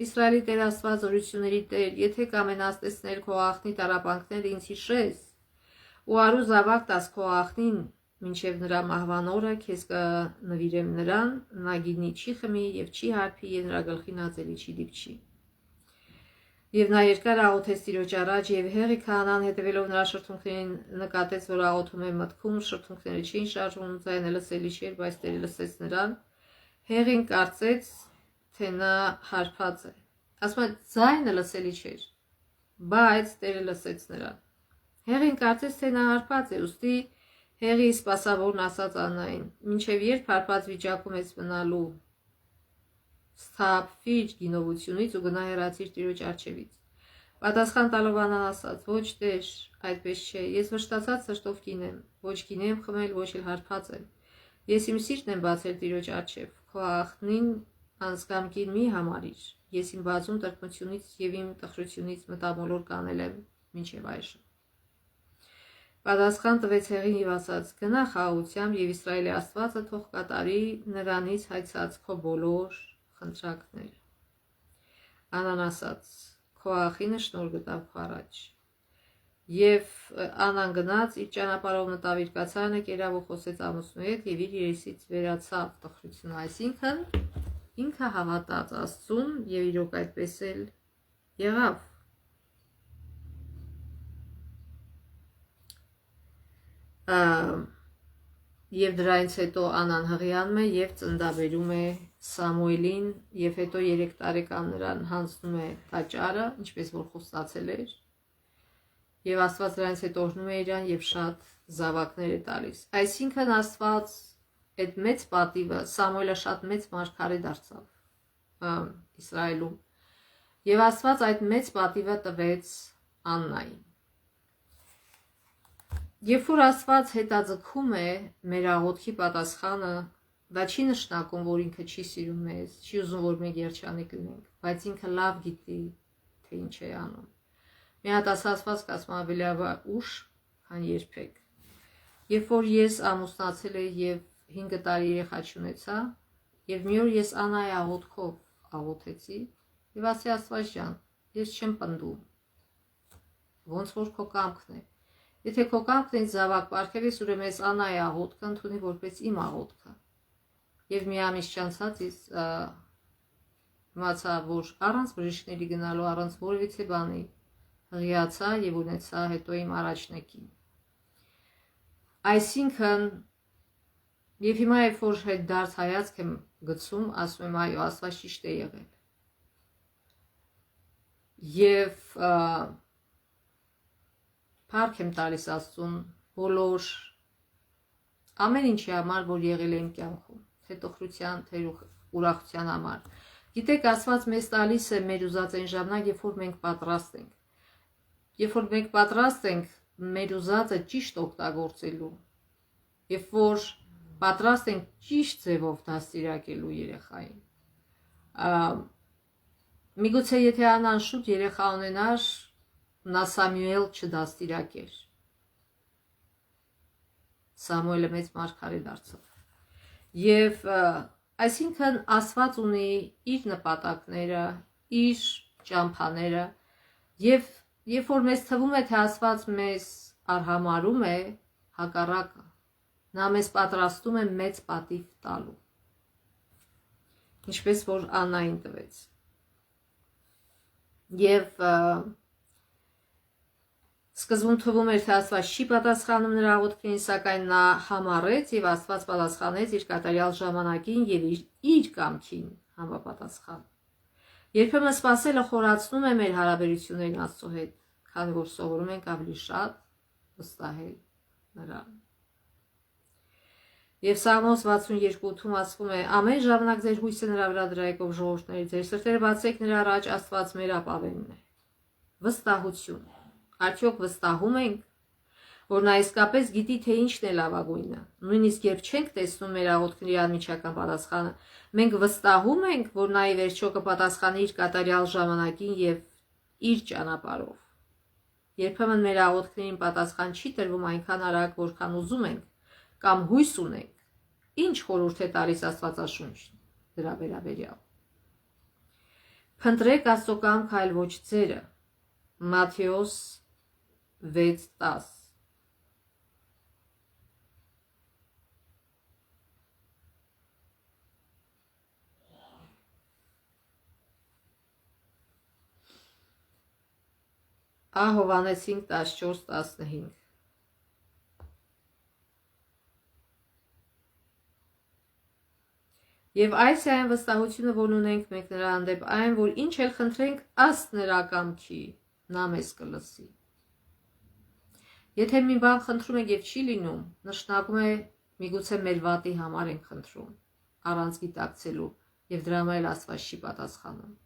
Իսրայելի Տեր Աստված օրությունների Տեր, եթե կամենաս տեսնել քո աղախնի տառապանքները ինձ հիշես, ու արու զավակ տաս քո աղախնին մինչև նրա մահվան օրը, քեզ կնվիրեմ նրան, նա գինի չի խմի եւ չի հարբի եւ նրա գլխին ածելի չի դիպչի։ Եվ նա երկար աղոթեց տիրոջ առաջ եւ հեղի քահանան հետևելով նրա շրթունքներին նկատեց, որ աղոթում է մտքում, շրթունքները չէին շարժվում, ձայնը լսելի չէր, բայց Տերը լսեց նրան։ Հեղին կարծեց, թե նա հարբած է։ Ասում է, ձայնը լսելի չէր, բայց Տերը լսեց նրան։ Հեղին կարծեց, թե նա հարբած է, ուստի Հեղի սպասավորն ասաց Աննային. «Մինչև երբ հարբած վիճակում ես մնալու, սթափվիր գինովությունից ու գնա հեռացիր տիրոջ առջևից»։ Պատասխան տալով Աննան ասաց. «Ոչ Տեր, այդպես չէ, ես վշտացած սրտով կին եմ, ոչ գինի եմ խմել, ոչ էլ հարբած եմ։ Ես իմ սիրտն եմ բացել տիրոջ առջև, քո աղախնին անձկամքին մի համարիր, ես իմ բազում տրտմությունից եւ իմ տխրությունից մտամոլոր կանել եմ մինչև այժմ»։ Պատասխան տվեց Հեղին եւ ասաց. «Գնա խաղաղությամբ եւ Իսրայելի Աստվածը թող կատարի նրանից հայցած քո բոլոր խնդրանքները»։ Աննան ասաց. «Քո աղախինը շնորհ գտավ քո առաջ»։ Եվ Աննան գնաց իր ճանապարհով մտավ իր կացարանը, կերավ ու խոսեց ամուսնու հետ եւ իր երեսից վերացավ տխրությունը, այսինքն ինքը հավատաց Աստծուն եւ իրոք այդպես էլ եղավ։ Եվ դրանից հետո Աննան հղիանում է եւ ծննդաբերում է Սամուելին եւ հետո 3 տարեկան նրան հանձնում է տաճարը, ինչպես որ խոստացել էր։ Եվ Աստված դրանից հետո օրհնում է իրան եւ շատ զավակներ է տալիս։ Այսինքն Աստված այդ մեծ պատիվը, Սամուելը շատ մեծ մարգարե դարձավ Իսրայելում։ Եվ Աստված այդ մեծ պատիվը տվեց Աննային։ Երբ որ Աստված հետաձգում է մեր աղոթքի պատասխանը, դա չի նշանակում, որ ինքը չի սիրում մեզ, չի ուզում, որ մենք երջանիկ լինենք, բայց ինքը լավ գիտի, թե ինչ է անում։ Մի հատ ասացված կասում ավելի ուշ, քան երբեք։ Երբ որ ես ամուսնացել եմ եւ 5 տարի երեխա չունեցա, եւ մի օր ես Աննայի աղոթքով աղոթեցի, եւ ասի Աստված ջան, ես չեմ պնդում։ Ոնց որ քո կամքն է։ Եթե քո կամքն ինձ զավակ պարգևես, ուրեմն ես Աննայի աղոթքը ընդունի որպես իմ աղոթքը։ Եվ մի ամիս չանցած իմացա, որ առանց բժիշկների գնալու, առանց որևիցե բանի հղիացա եւ ունեցա հետո իմ առաջնեկին։ Այսինքն եւ հիմա երբ որ հետ դարձ հայացք եմ գցում, ասում եմ այո, Աստված ճիշտ է եղել։ Եվ փառք եմ տալիս Աստծուն բոլոր ամեն ինչի համար, որ եղել է իմ կյանքում, թե տխրության, թե ուրախության համար։ Գիտեք, Աստված մեզ տալիս է մեր ուզած այն ժամանակ, երբ որ մենք պատրաստ ենք։ Երբ որ մենք պատրաստ ենք մեր ուզածը ճիշտ օգտագործելու, երբ որ պատրաստ ենք ճիշտ ձևով դաստիարակելու երեխային։ Միգուցե եթե Աննան շուտ երեխա ունենար, նա Սամուել չդաստիարակեր։ Սամուելը մեծ մարգարե դարձավ։ Եվ այսինքն Աստված ունի իր նպատակները, իր ճամփաները, եւ երբ որ մեզ թվում է, թե Աստված մեզ արհամարում է, հակառակը, նա մեզ պատրաստում է մեծ պատիվ տալու։ Ինչպես որ Աննային տվեց։ Եվ սկզբում թվում էր, թե Աստված չի պատասխանում նրա աղոթքին, սակայն նա համառեց եւ Աստված պատասխանեց իր կատարյալ ժամանակին եւ իր կամքին համապատասխան։ Երբեմն սпасելը խորացնում է մեր հարաբերություններին Աստծո հետ, քանի որ սովորում ենք ավելի շատ վստահել նրան։ Եվ Սաղմոս 62-ում ասվում է. «Ամեն ժամանակ ձեր հույսը նրա վրա դրայեկով ժողովուրդների, ձեր սրտերը բացեք նրա առաջ, Աստված մեր ապավենն է»։ Վստահություն։ Արդյոք վստահում ենք, որ նա իսկապես գիտի, թե ինչն է լավագույնը։ Նույնիսկ երբ չենք տեսնում մեր աղոթքների անմիջական պատասխանը, մենք վստահում ենք, որ նա ի վերջո կպատասխանի իր կատարյալ ժամանակին եւ իր ճանապարհով։ Երբեմն մեր աղոթքներին պատասխան չի տրվում այնքան արագ, որքան ուզում ենք կամ հույս ունենք։ Ինչ խորհուրդ է տալիս Աստվածաշունչն դրա վերաբերյալ։ Փնտրեք Աստծո կամքը, այլ ոչ ձերը։ Մատթեոս 6:10։ Հովհաննես 5:14-15։ Եվ այս է այն վստահությունը, որն ունենք մենք նրա հանդեպ, այն, որ ինչ էլ խնդրենք ըստ նրա կամքի, նա մեզ կլսի։ Եթե մի բան խնդրում ենք եւ չի լինում, նշանակում է միգուցե մեր վատի համար ենք խնդրում, առանց գիտակցելու, եւ դրա համար էլ Աստված չի պատասխանում։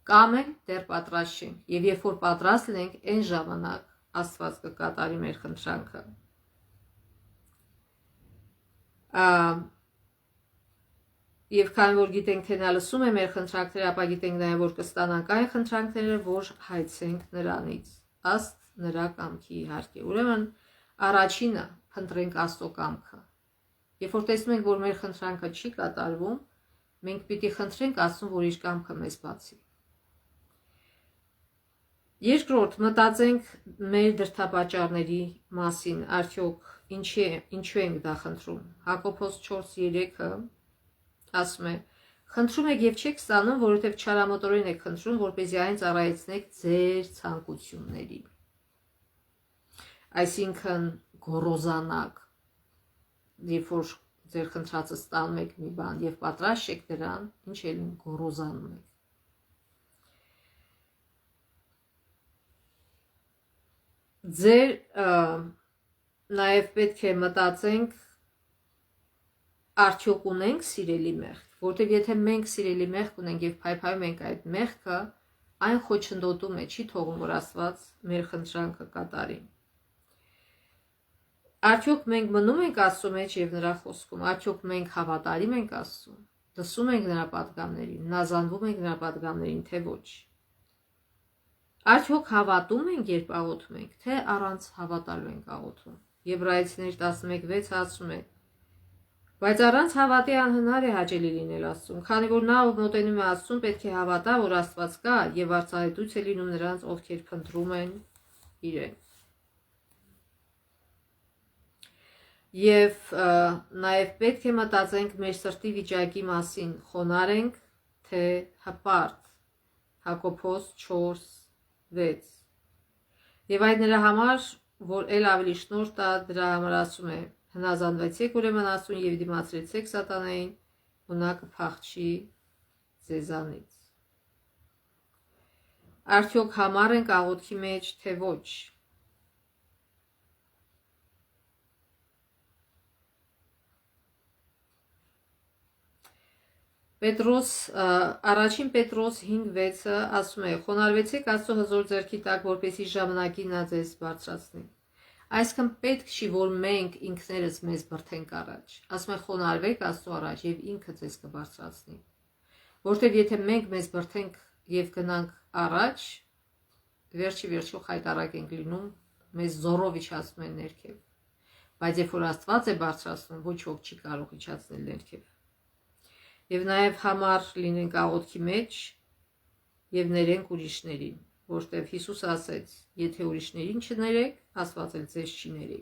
Կամ էլ դեռ պատրաստ չենք, եւ երբ որ պատրաստ լինենք, այն ժամանակ Աստված կկատարի մեր խնդրանքը։ Եվ քանի որ գիտենք, թե նա լսում է մեր խնդրանքները, ապա գիտենք նաև, որ կստանանք այն խնդրանքները, որ հայցենք նրանից, ըստ նրա կամքի իհարկե։ Ուրեմն առաջինը փնտրենք Աստծո կամքը։ Երբ որ տեսնում ենք, որ մեր խնդրանքը չի կատարվում, մենք պիտի խնդրենք Աստծուն, որ իր կամքը մեզ բացի։ Երկրորդ, մտածենք մեր դրդապատճառների մասին, արդյոք ինչու ենք դա խնդրում։ Հակոբոս 4:3-ը ասում է. խնդրում եք եւ չեք ստանում, որովհետեւ չարամտորեն եք խնդրում, որպեսզի այն ծառայեցնեք ձեր ցանկություններին։ Այսինքն գոռոզանակ, երբ որ ձեր խնդրածը ստանում եք մի բան եւ պատրաստ եք դրան, ինչ էլ գոռոզանում եք։ Ձեր նաև պետք է մտածենք արդյոք ունենք սիրելի մեղք, որտեղ եթե մենք սիրելի մեղք ունենք եւ փայփայում ենք այդ մեղքը, այն խոչընդոտում է, չի թողում, որ Աստված մեր խնդրանքը կատարի։ Արդյոք մենք մնում ենք Աստծո մեջ եւ նրա խոսքում, արդյոք մենք հավատարիմ ենք Աստծուն, լսում ենք նրա պատգամներին, հնազանդվում ենք նրա պատգամներին, թե ոչ։ Արդյոք հավատում ենք, երբ աղոթում ենք, թե առանց հավատալու ենք աղոթում։ Եբրայեցիներ 11:6 ասում է. բայց առանց հավատի անհնար է հաճելի լինել Աստծուն, քանի որ նա, ով մոտենում է Աստծուն, պետք է հավատա, որ Աստված կա եւ արծարետույց է լինում նրանց, ովքեր փնտրում են իրեն։ Եվ նաև պետք է մտածենք մեր սրտի վիճակի մասին, խոնարհ ենք, թե հպարտ։ Հակոբոս 4:6։ Եվ այդ նրա համար, որ ել ավելի շնորհ տա, դրա համար ասում է. հնազանդվեցեք ուրեմն Աստծուն եւ դիմացրեցեք սատանային, ու նա կփախչի ձեզանից։ Արդյոք համառ ենք աղոթքի մեջ, թե ոչ։ Առաջին Պետրոս 5:6-ը ասում է. խոնարհվեցեք Աստծո հզոր ձեռքի տակ, որպեսզի ժամանակին նա ձեզ բարձրացնի։ Այսինքն պետք չի, որ մենք ինքներս մեզ բրթենք առաջ։ Ասում է խոնարհվեք Աստծո առաջ եւ ինքը ձեզ կբարձրացնի։ Որտեւ եթե մենք մեզ բրթենք եւ գնանք առաջ, վերջի վերջո խայտարակ ենք լինում, մեզ զորով իջացնում են ներքև։ Բայց երբ որ Աստված է բարձրացնում, ոչ ոք չի կարող իջացնել ներքև։ Եվ նաև համառ լինենք աղոթքի մեջ եւ ներենք ուրիշներին, որտեղ Հիսուսը ասեց. եթե ուրիշներին չներեք, Աստված էլ ձեզ չի ների։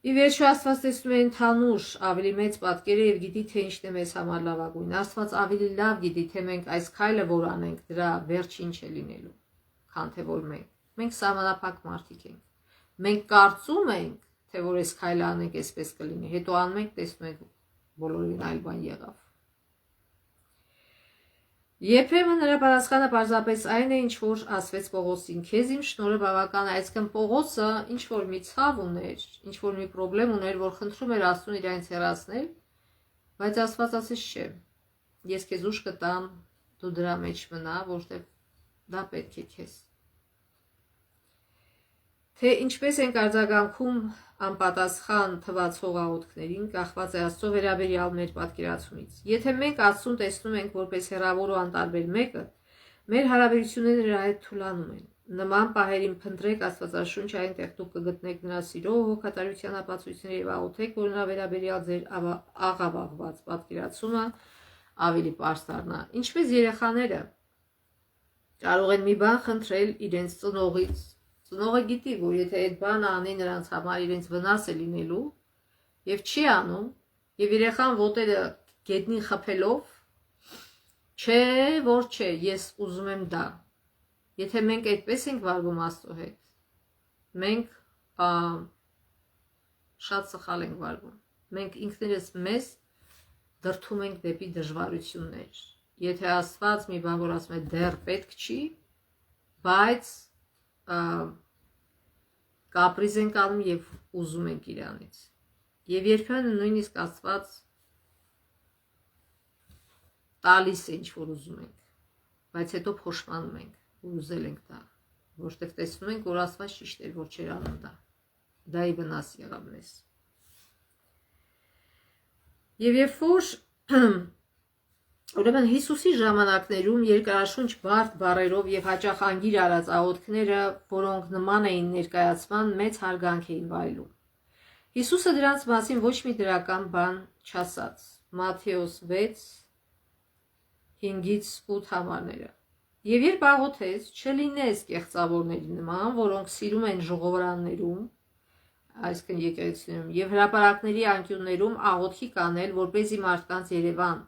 Ի վերջո Աստված տեսնում է ընդհանուր ավելի մեծ պատկերը եւ գիտի, թե ինչն է մեզ համար լավագույն։ Աստված ավելի լավ գիտի, թե մենք այս քայլը որ անենք, դրա վերջ ինչ է լինելու, քան թե որ մենք։ Մենք սահմանափակ մարդիկ ենք։ Մենք կարծում ենք, թե որ այս քայլը անենք, այսպես կլինի, հետո անում ենք, տեսնում ենք բոլորին այլ բան եղավ։ Երբեմն նրա պատասխանը պարզապես այն է, ինչ որ ասվեց Պողոսին. քեզ իմ շնորհը բավական է։ Այսինքն Պողոսը ինչ որ մի ցավ ուներ, ինչ որ մի խնդրեմ ուներ, որ խնդրում էր Աստծուն իրենից հեռացնել, բայց Աստված ասեց չէ։ Ես քեզ ուժ կտամ, դու դրա մեջ մնա, որտեղ դա պետք է քեզ։ Թե ինչպես ենք արձագանքում անպատասխան թվացող աղոթքներին, կախված է Աստծո վերաբերյալ մեր պատկերացումից։ Եթե մենք Աստծուն տեսնում ենք որպես հեռավոր ու անտարբեր մեկը, մեր հարաբերությունները նրա հետ թուլանում են։ նման պահերին փնտրեք Աստվածաշունչը, այնտեղ դուք կգտնեք նրա սիրո հոգատարության ապացույցները եւ աղոթեք, որ նրա վերաբերյալ ձեր աղավաղված պատկերացումը ավելի պարզ դառնա։ Ինչպես երեխաները կարող են մի բան խնդրել իրենց ծնողից, ծնողը գիտի, որ եթե այդ բանը անի նրանց համար իրենց վնաս է լինելու եւ չի անում, եւ երեխան ոտերը գետնին խփելով, չէ, որ չէ, ես ուզում եմ դա։ Եթե մենք այդպես ենք վարվում Աստծո հետ, մենք շատ սխալ ենք վարվում։ Մենք ինքներս մեզ դրդում ենք դեպի դժվարություններ։ Եթե Աստված մի բան որ ասում է դեռ պետք չի, բայց կապրիզ ենք անում եւ ուզում ենք իրանից։ Եվ երբեմն նույնիսկ Աստված տալիս է ինչ որ ուզում ենք, բայց հետո փոշմանում ենք, որ ուզել ենք դա, որտեղ տեսնում ենք, որ Աստված ճիշտ էր, որ չէր անում դա։ Դա ի վնաս եղավ մեզ։ Եվ երբ որ ուրեմն Հիսուսի ժամանակներում երկարաշունչ բարդ բառերով եւ հաճախ անգիր արած աղոթքները, որոնք նման էին ներկայացման, մեծ հարգանք էին վայելում։ Հիսուսը դրանց մասին ոչ մի դրական բան չասաց։ Մատթեոս 6 5-8 համարները։ Եվ երբ աղոթես, չլինես կեղծավորների նման, որոնք սիրում են ժողովարաններում, այսինքն եկեղեցիներում եւ հրապարակների անկյուններում աղոթքի կանել, որպեսզի մարդկանց Երևան,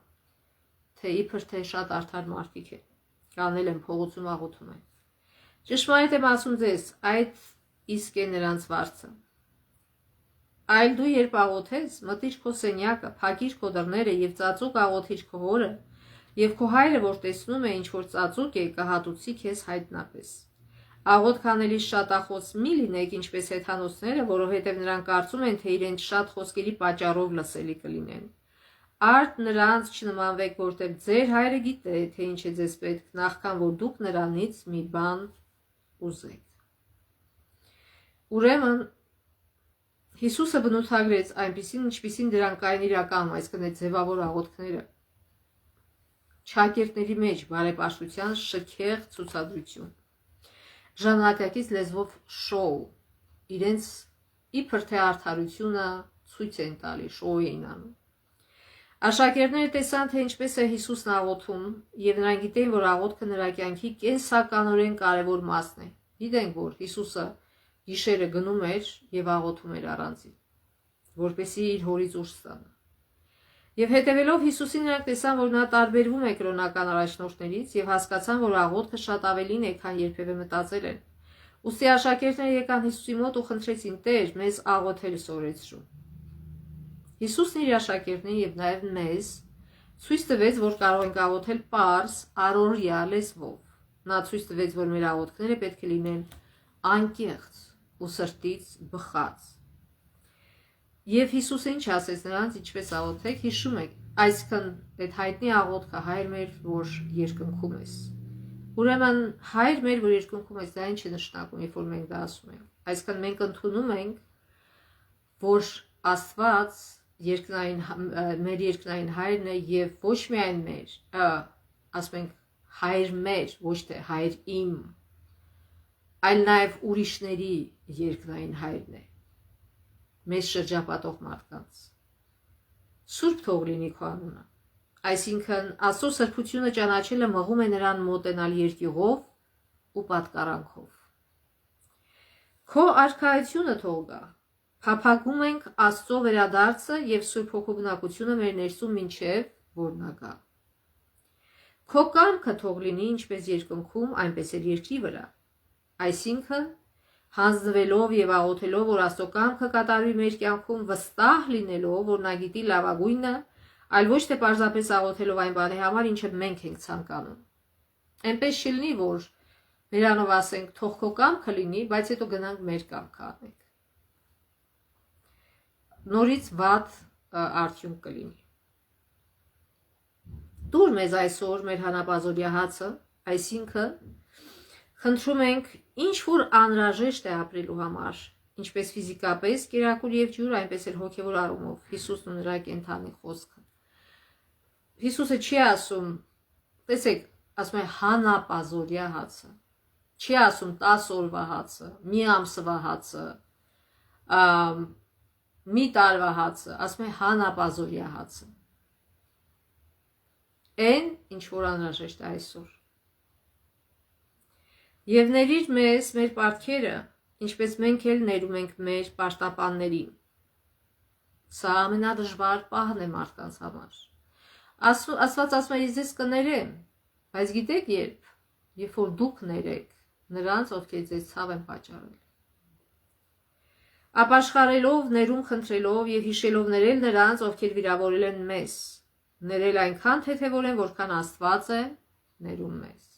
թե իբր թե շատ արդար մարդիկ են, կանել են փողոցում աղոթում են։ Ճշմարիտ եմ ասում ձեզ, այդ իսկ է նրանց վարձը։ Այլ դու երբ աղոթես, մտիր քո սենյակը, փակիր քո դռները եւ ծածուկ աղոթիր քո հորը, եւ քո հայրը, որ տեսնում է ինչ որ ծածուկ է, կհատուցի քեզ հայտնապես։ Աղոթք անելիս շատախոս մի լինեք, ինչպես հեթանոսները, որովհետև նրանք կարծում են, թե իրենց շատ խոսքերի պատճառով լսելի կլինեն։ Արդ նրանց չնմանվեք, որտեղ ձեր հայրը գիտե, թե ինչ է ձեզ պետք, նախքան որ դուք նրանից մի բան ուզեք։ Ուրեմն Հիսուսը բնութագրեց այնպիսին, ինչպիսին դրանք կային իրականում, այսինքն այդ ձևավոր աղոթքները։ Շակերտների մեջ բարեպաշտության շքեղ ցուցադրություն, ժամանակակից լեզվով շոու, իրենց իբր թե արդարությունը ցույց են տալի, շոու էին անում։ Աշակերտները տեսան, թե ինչպես է Հիսուսն աղոթում, եւ նրանք գիտեին, որ աղոթքը նրա կյանքի կենսականորեն կարևոր մասն է։ Գիտենք, որ Հիսուսը գիշերը գնում էր եւ աղոթում էր առանձին, որպեսզի իր հորից ուժ ստանա։ Եվ հետևելով Հիսուսին նրանք տեսան, որ նա տարբերվում է կրոնական առաջնորդներից եւ հասկացան, որ աղոթքը շատ ավելին է, քան երբևէ մտածել են։ Ուստի աշակերտները եկան Հիսուսի մոտ ու խնդրեցին. «Տեր, մեզ աղոթել սովորեցրու»։ Հիսուսն իր աշակերտներին եւ նաեւ մեզ ցույց տվեց, որ կարող ենք աղոթել պարզ, առօրյա լեզվով։ Նա ցույց տվեց, որ մեր աղոթքները պետք է լինեն անկեղծ ու սրտից բխած։ Եվ Հիսուսը ինչ ասեց նրանց, ինչպես աղոթեք, հիշում եք, այսքան այդ հայտնի աղոթքը Հայր մեր, որ երկնքում ես։ Ուրեմն Հայր մեր, որ երկնքում ես, դա ինչ է նշանակում, երբ որ մենք դա ասում ենք։ Այսքան մենք ընդունում ենք, որ Աստված մեր երկնային Հայրն է եւ ոչ միայն մեր, ասում ենք Հայր մեր, ոչ թե Հայր իմ, այլ նաեւ ուրիշների երկնային Հայրն է։ Մեզ շրջապատող մարդկանց։ Սուրբ թող լինի քո անունը։ Այսինքն Աստծո սրբությունը ճանաչելը մղում է նրան մոտենալ երկյուղով ու պատկառանքով։ Քո արքայությունը թող գա։ Փափագում ենք Աստծո վերադարձը եւ Սուրբ Հոգու բնակությունը մեր ներսում մինչեւ որ նա գա։ Քո կամքը թող լինի ինչպես երկնքում, այնպես էլ երկրի վրա։ Այսինքն հանձնվելով եւ աղոթելով, որ Աստծո կամքը կատարվի մեր կյանքում, վստահ լինելով, որ նա գիտի լավագույնը, այլ ոչ թե պարզապես աղոթելով այն բանի համար, ինչը մենք ենք ցանկանում։ Այնպես չլինի, որ նրանով ասենք, թող քո կամքը լինի, բայց հետո գնանք մեր կամքը անենք։ Նորից վատ արդյունք կլինի։ Դուր մեզ այսօր մեր հանապազօրյա հացը, այսինքն խնդրում ենք ինչ որ անհրաժեշտ է ապրելու համար, ինչպես ֆիզիկապես, կերակուր եւ ջուր, այնպես էլ հոգեվոր առումով, Հիսուսն ու նրա կենթանի խոսքը։ Հիսուսը չի ասում, տեսեք, ասում է հանապազօրյա հացը։ Չի ասում 10 օրվա հացը, մի ամսվա հացը, մի տարվա հացը, ասում է հանապազօրյա հացը։ Այն, ինչ որ անհրաժեշտ է այսօր։ Եվ ների՛ր մեզ մեր պարտքերը, ինչպես մենք էլ ներում ենք մեր պարտապաններին։ Սա ամենադժվար պահն է մարդկանց համար։ Աստված ասում է, ես ձեզ կներեմ, բայց գիտեք երբ որ դուք ներեք նրանց, ովքեր ձեզ ցավ են պատճառել։ Ապաշխարելով, ներում խնդրելով եւ հիշելով ներել նրանց, ովքեր վիրավորել են մեզ, ներել այնքան թեթևորեն, որքան Աստված է ներում մեզ։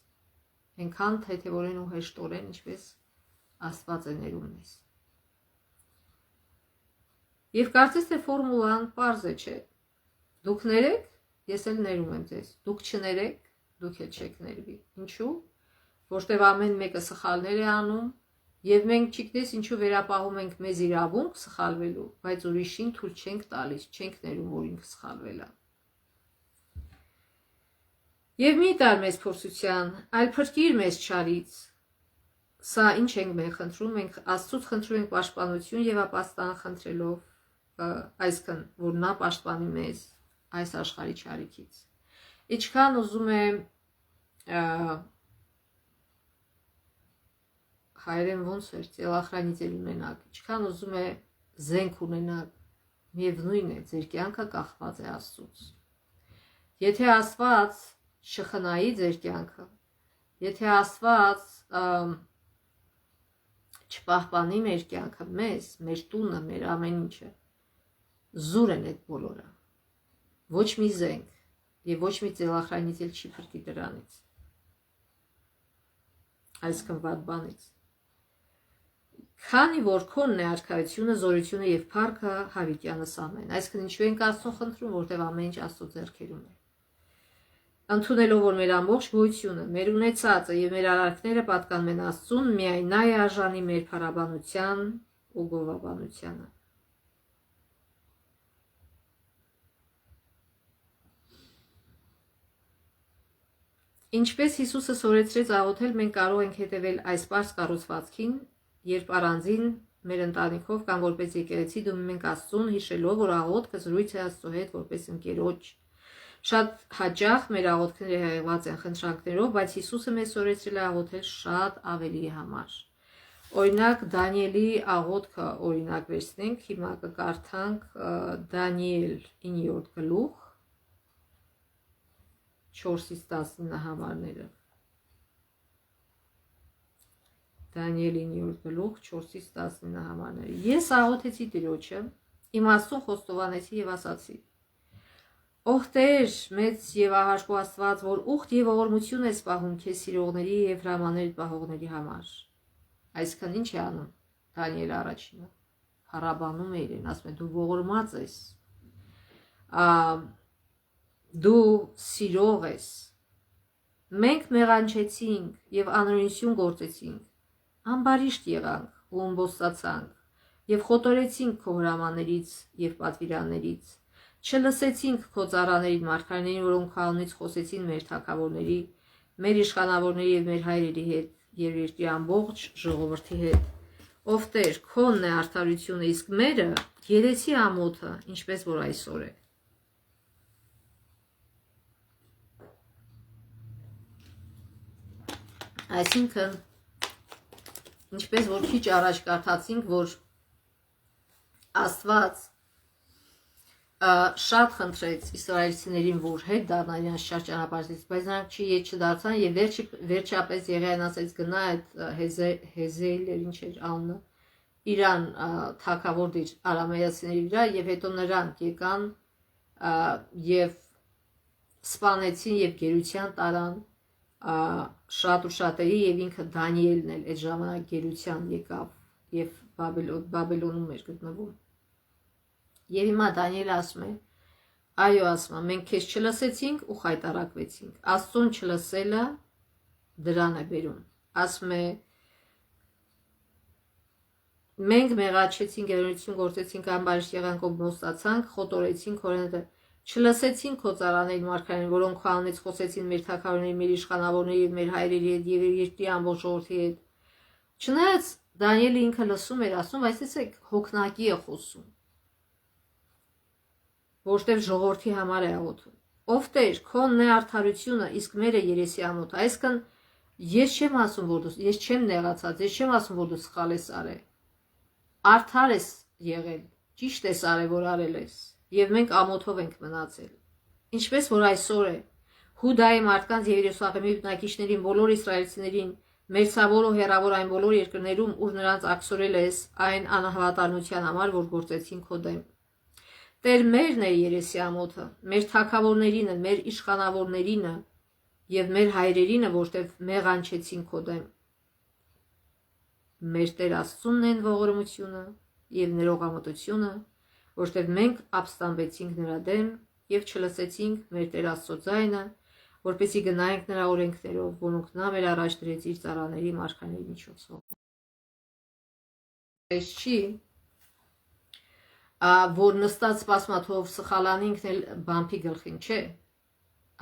Այնքան թեթևորեն ու հեշտորեն, ինչպես Աստված է ներում մեզ։ Եվ կարծես թե ֆորմուլան պարզ է, չէ։ Դուք ներեք, ես էլ ներում եմ ձեզ։ Դուք չներեք, դուք էլ չեք ներվի։ Ինչու՞։ Որտեվ ամեն մեկը սխալներ է անում, եւ մենք չգիտես ինչու վերապահում ենք մեզ իրավունք սխալվելու, բայց ուրիշին թույլ չենք տալիս, չենք ներում, որ ինքը սխալվել է։ Եվ մի տար մեզ փորձության, այլ փրկիր մեզ չարից։ Սա ինչ ենք մենք խնդրում, մենք Աստծուց խնդրում ենք պաշտպանություն եւ ապաստան խնդրելով, այսքան որ նա պաշտպանի մեզ այս աշխարհի չարիքից։ Ինչքան ուզում է հայերեն ոնց էր ծելախրանիցել ունենալ, ինչքան ուզում է զենք ունենալ, միևնույն է, ձեր կյանքը կախված է Աստծուց։ Եթե Աստված չխնայի ձեր կյանքը, եթե Աստված չպահպանի մեր կյանքը, մեզ, մեր տունը, մեր ամեն ինչը, զուր են այդ բոլորը։ Ոչ մի զենք եւ ոչ մի ծելախրանիցել չի փրկի դրանից։ Այսքան վատ բանից։ Քանի որ քոնն է արքայությունը, զորությունը եւ փառքը հավիտյանս ամեն։ Այսինքն ինչու ենք Աստծուն խնդրում, որտեվ ամեն ինչ Աստծո ձեռքերում է։ Ընդունելով որ մեր ամբողջ գոյությունը, մեր ունեցածը եւ մեր արարքները պատկանում են Աստծուն, միայն նա է արժանի մեր փառաբանության ու գովաբանությանը։ Ինչպես Հիսուսը սորեցրեց աղոթել, մենք կարող ենք հետևել այս պարզ կառուցվածքին, երբ առանձին մեր ընտանիքով կամ որպես եկեղեցի դիմում ենք Աստծուն, հիշելով, որ աղոթքը զրույց է Աստծո հետ որպես ընկերոջ։ Շատ հաճախ մեր աղոթքները հեղեղված են խնդրանքներով, բայց Հիսուսը մեզ սորեցրել է աղոթել շատ ավելի համար։ Օրինակ Դանիելի աղոթքը օրինակ վերցնենք, հիմա կկարդանք Դանիել 9-րդ գլուխ 4-ից 19 համարները։ Դանիել 9-րդ գլուխ 4-ից 19 համարները։ Ես աղոթեցի Տիրոջը, իմ Աստծուն խոստովանեցի եւ ասացի. Ող Տեր, մեծ եւ ահարկու Աստված, որ ուխտ եւ ողորմություն ես պահում քեզ սիրողների եւ հրամաններ պահողների համար։ Այսինքն ինչ է անում Դանիել առաջինը։ Փառաբանում է իրեն, ասում է դու ողորմած ես։ Դու սիրող ես։ Մենք մեղանչեցինք եւ անօրենություն գործեցինք, ամբարիշտ եղանք ու ըմբոստացանք եւ խոտորեցինք քո հրամաններից եւ պատվիրաններից, չլսեցինք քո ծառաներին մարգարեներին, որոնք քանունից խոսեցին մեր թագավորների, մեր իշխանավորների եւ մեր հայրերի հետ եւ երկրի ամբողջ ժողովրդի հետ։ Ով Տեր, քոնն է արդարությունը, իսկ մերը երեսի ամոթը, ինչպես որ այսօր է։ Այսինքն, ինչպես որ քիչ առաջ կարդացինք, որ Աստված շատ խնդրեց իսրայելցիներին, որ հետ դառնան իրենց ճար ճանապարհից, բայց նրանք չի չդարձան եւ վերջապես Եղիային ասեց գնա այդ Հեզեել ինչ էր անունը, Իրան թագավոր դիր արամեացիների վրա եւ հետո նրանք եկան եւ սպանեցին եւ գերության տարան շատ ու շատերի եւ ինքը Դանիելն էլ այդ ժամանակ գերության եկավ եւ Բաբելոնում էր գտնվում։ Եվ հիմա Դանիելը ասում է, այո, ասում է, մենք քեզ չլսեցինք ու խայտարակվեցինք։ Աստծուն չլսելը դրան է բերում։ Ասում է, մենք մեղաչեցինք, գերություն գործեցինք, ամբարիշտ եղանք ու մոստացանք, խոտորեցինք օրենքը։ Չլսեցին քո ծառաներին մարգարեին, որոնք քո անունից խոսեցին մեր թագավորների, մեր իշխանավորների եւ մեր հայրերի հետ եւ երկրի ամբողջ ժողովրդի հետ։ Չնայած Դանիելը ինքը լսում էր, ասում, բայց տեսեք, հոգնակի է խոսում, որտեղ ժողովրդի համար է աղոթում։ Ով Տեր, քո նեարդարությունը, իսկ մերը երեսի ամոթ։ Այսինքն ես չեմ ասում, որ դու, ես չեմ նեղացած, ես չեմ ասում, որ դու սխալ ես արել։ Արդար ես եղել, ճիշտ ես արել, որ արել ես, եւ մենք ամոթով ենք մնացել։ Ինչպես որ այսօր է Հուդայի մարդկանց եւ Երուսաղեմի բնակիչներին, բոլոր իսրայելցիներին, մերձավոր ու հեռավոր այն բոլոր երկրներում, ուր նրանց ակսորել ես այն անհավատարնության համար, որ գործեցին քո դեմ։ Տեր մերն է երեսի ամոթը, մեր թագավորներինը, մեր իշխանավորներինը եւ մեր հայրերինը, որտեվ մեղանչեցին քո դեմ։ Մեր Տեր Աստծունն են ողորմությունը եւ ներողամտությունը, որտեվ մենք ապստամբեցինք նրա դեմ եւ չլսեցինք մեր Տեր Աստծո ձայնը, որպեսզի գնայինք նրա օրենքներով, որոնք նա մեր առաջ դրեց իր ծառաների մարգարեների միջոցով։ Այս չի, որ նստած սպասմաթով սխալանի ինքն էլ բամփի գլխին, չէ։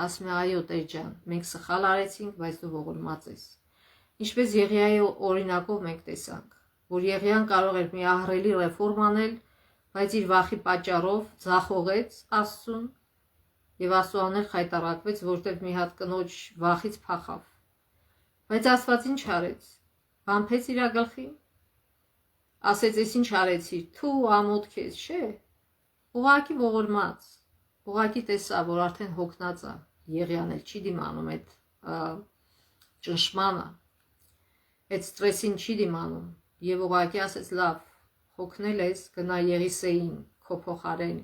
Ասում է այո Տեր ջան, մենք սխալ արեցինք, բայց դու ողորմած ես։ Ինչպես Եղիայի օրինակով մենք տեսանք, որ Եղիան կարող էր մի ահռելի ռեֆորմ անել, բայց իր վախի պատճառով ձախողեց Աստծուն եւ Աստծո անել խայտարակվեց, որտեղ մի հատ կնոջ վախից փախավ։ Բայց Աստված ինչ արեց։ Բամփեց իր գլխին։ Ասեց, ես ինչ արեցի, թու ամոթ քեզ, չէ։ Ուղղակի ողորմած։ Ուղղակի տեսա, որ արդեն հոգնած է։ Եղիան էլ չի դիմանում այդ ճնշմանը։ Այդ ստրեսին չի դիմանում եւ ուղղակի ասեց, լավ, հոգնել ես, գնա Եղիսեին, քո փոխարեն,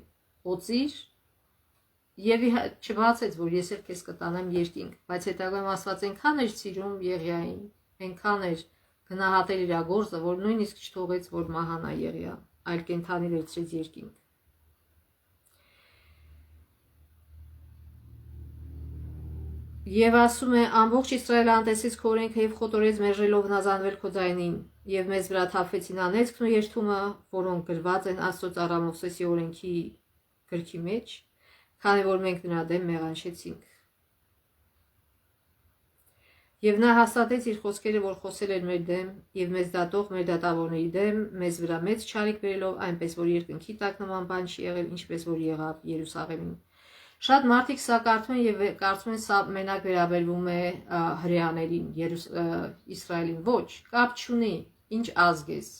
օծիր եւ չբացեց, որ ես էլ քեզ կտանեմ երկինք, բայց հետագայում Աստված այնքան էր սիրում Եղիային, այնքան էր գնահատել իր գործը, որ նույնիսկ չթողեց, որ մահանա Եղիա, այլ կենդանի վերցրեց երկինք։ Եվ ասում է, ամբողջ Իսրայելը անտեսեց քո օրենքը եւ խոտորեց մերժելով հնազանդվել քո ձայնին, եւ մեզ վրա թափվեցին անեծքն ու երթումը, որոնք գրված են Աստծո ծառա Մովսեսի օրենքի գրքի մեջ, քանի որ մենք նրա դեմ մեղանչեցինք։ Եվ նա հաստատեց իր խոսքերը, որ խոսել էր մեր դեմ, եւ մեզ դատող մեր դատավորների դեմ, մեզ վրա մեծ չարիք բերելով, այնպես որ երկնքի տակ նման բան չի եղել, ինչպես որ եղավ Երուսաղեմին։ Շատ մարդիկ սա կարդում են եւ կարծում են սա մենակ վերաբերվում է հրեաներին, Իսրայելին, ոչ, կապ չունի, ինչ ազգ ես։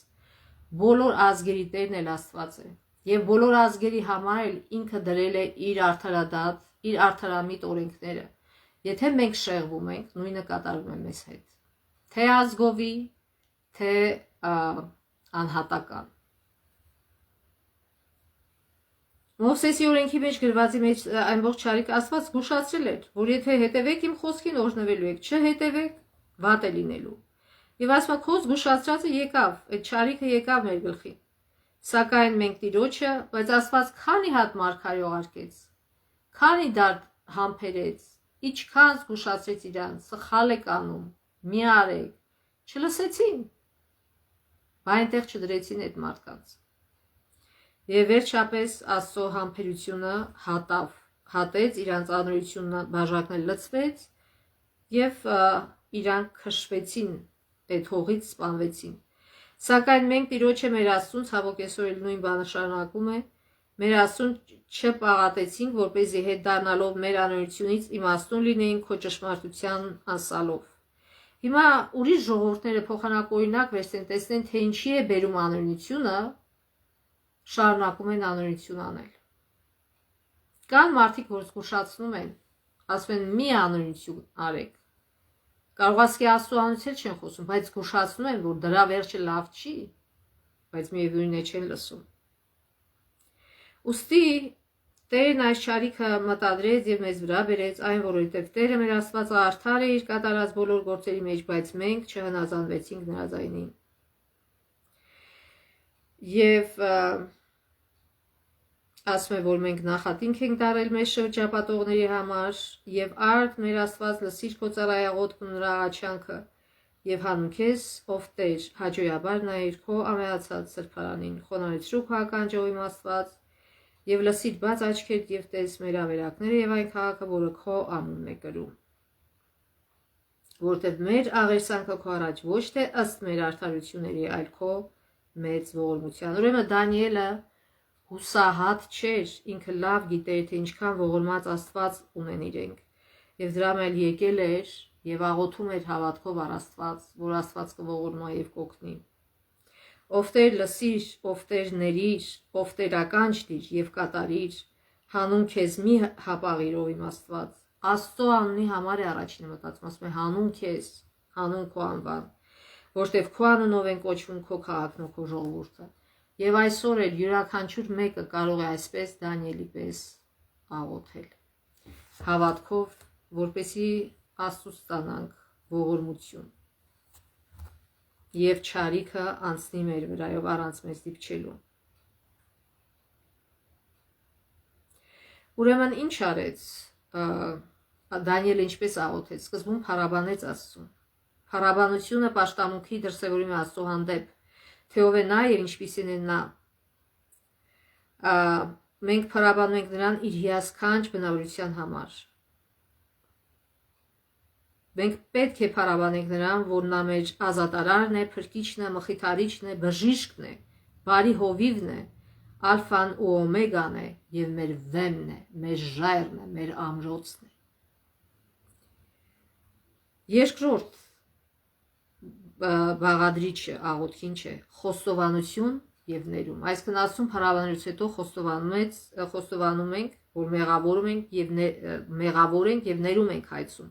Բոլոր ազգերի Տերն էլ Աստված է եւ բոլոր ազգերի համար էլ ինքը դրել է իր արդարադատ, իր արդարամիտ օրենքները։ Եթե մենք շեղվում ենք, նույնը կատարվում է մեզ հետ։ Թե ազգովի, թե անհատական։ Մովսեսի օրենքի մեջ գրվածի մեջ ամբողջ չարիք Աստված զգուշացրել էր, որ եթե հետևեք իմ խոսքին, օրհնվելու եք, չհետևեք, վատ է լինելու։ Եվ ասում է, քո զգուշացրածը եկավ, այդ չարիքը եկավ մեր գլխին։ Սակայն մենք Տիրոջը, բայց Աստված քանի հատ մարգարե ուղարկեց, քանի դար համբերեց, ինչքան զգուշացրեց իրանց, սխալ եք անում, մի արեք, չլսեցին, բայց այնտեղ չդրեցին այդ մարդկանց։ Եվ վերջապես Աստծո համբերությունը հատեց, իրանց անօրությունն բաժակնել լցվեց եւ իրանք քշվեցին, այդ հողից սպանվեցին։ Սակայն մենք Տիրոջը մեր Աստծուն ցավոք այսօր էլ նույն բանը շարունակում է, մեր Աստծուն չպաղատեցինք, որպեսզի հետ դառնալով մեր անօրությունից իմաստուն լինեին քո ճշմարտության անսալով։ Հիմա ուրիշ ժողովուրդները փոխանակօրինակ վերցնեն, տեսնեն, թե ինչի է բերում անօրությունը, շարունակում են անօրություն անել։ Կան մարդիկ, որ զգուշացնում են, ասում են մի անօրություն արեք։ Կարող ասկի Աստծո անունից չեն խոսում, բայց զգուշացնում են, որ դրա վերջը լավ չի, բայց միևնույն է չեն լսում։ Ուստի Տերն այս չարիքը մտադրեց եւ մեզ վրա բերեց, այն որովհետեւ Տերը մեր Աստվածը արդար է իր կատարած բոլոր գործերի մեջ, բայց մենք չհնազանդվեցինք նրա ձայնին։ Եվ ասում է, որ մենք նախատինք ենք դարել մեր շրջապատողների համար եւ արդ մեր Աստված լսիր քո ծառայաղոթքն ու նրա աղաչանքը եւ հանուն քեզ ով Տեր հաջողաբար նայիր քո ամենացած սրբարանին խոնարհեցրու քո ականջով իմ Աստված Եվ լսիր բաց աչքերդ եւ տես մեր ավերակները եւ այն քաղաքը, որը քո անունն է կրում։ Որտեւ մեր աղերսանքը քո առաջ ոչ թե ըստ մեր արդարությունների, այլ քո մեծ ողորմության։ Ուրեմն Դանիելը հուսահատ չէր, ինքը լավ գիտեր, թե ինչքան ողորմած Աստված ունեն իրենք։ Եվ դրամ էլ եկել էր եւ աղոթում էր հավատքով առ Աստված, որ Աստված կողորմա եւ կօգնի։ Ով Տեր լսիր, ով Տեր ներիր, ով Տեր ականջիր եւ կատարիր, հանուն քեզ մի հապաղիր ով իմ Աստված։ Աստծո անունի համար է առաջինը մտածում, ասում է հանուն քեզ, հանուն քո անվան, որտեվ քո անունով են կոչվում քո քաղաքն ու քո ժողովուրդը։ Եվ այսօր էլ յուրաքանչյուր մեկը կարող է այսպես Դանիելի պես աղոթել հավատքով, որպեսզի Աստծուց ստանանք ողորմություն եւ չարիքը անցնի մեր վրայով առանց մեզ դիպչելու։ Ուրեմն ինչ արեց Դանիելը, ինչպես աղոթեց, սկզբում փառաբանեց Աստծուն։ Փառաբանությունը պաշտամունքի դրսևորում է Աստծո հանդեպ, թե ով է նա եւ ինչպիսին է նա։ Մենք փառաբանում ենք նրան իր հիասքանչ բնավորության համար։ Մենք պետք է փառաբանենք նրան, որ նա մեր ազատարարն է, փրկիչն է, մխիթարիչն է, բժիշկն է, բարի հովիվն է, ալֆան ու օմեգան է եւ մեր վեմն է, մեր ժայռն է, մեր ամրոցն է։ Երկրորդ բաղադրիչը աղոթքին չէ, խոստովանություն եւ ներում։ Այսինքն Աստծուն փառաբանելուց հետո խոստովանում ենք, որ մեղավոր ենք եւ ներում ենք հայցում։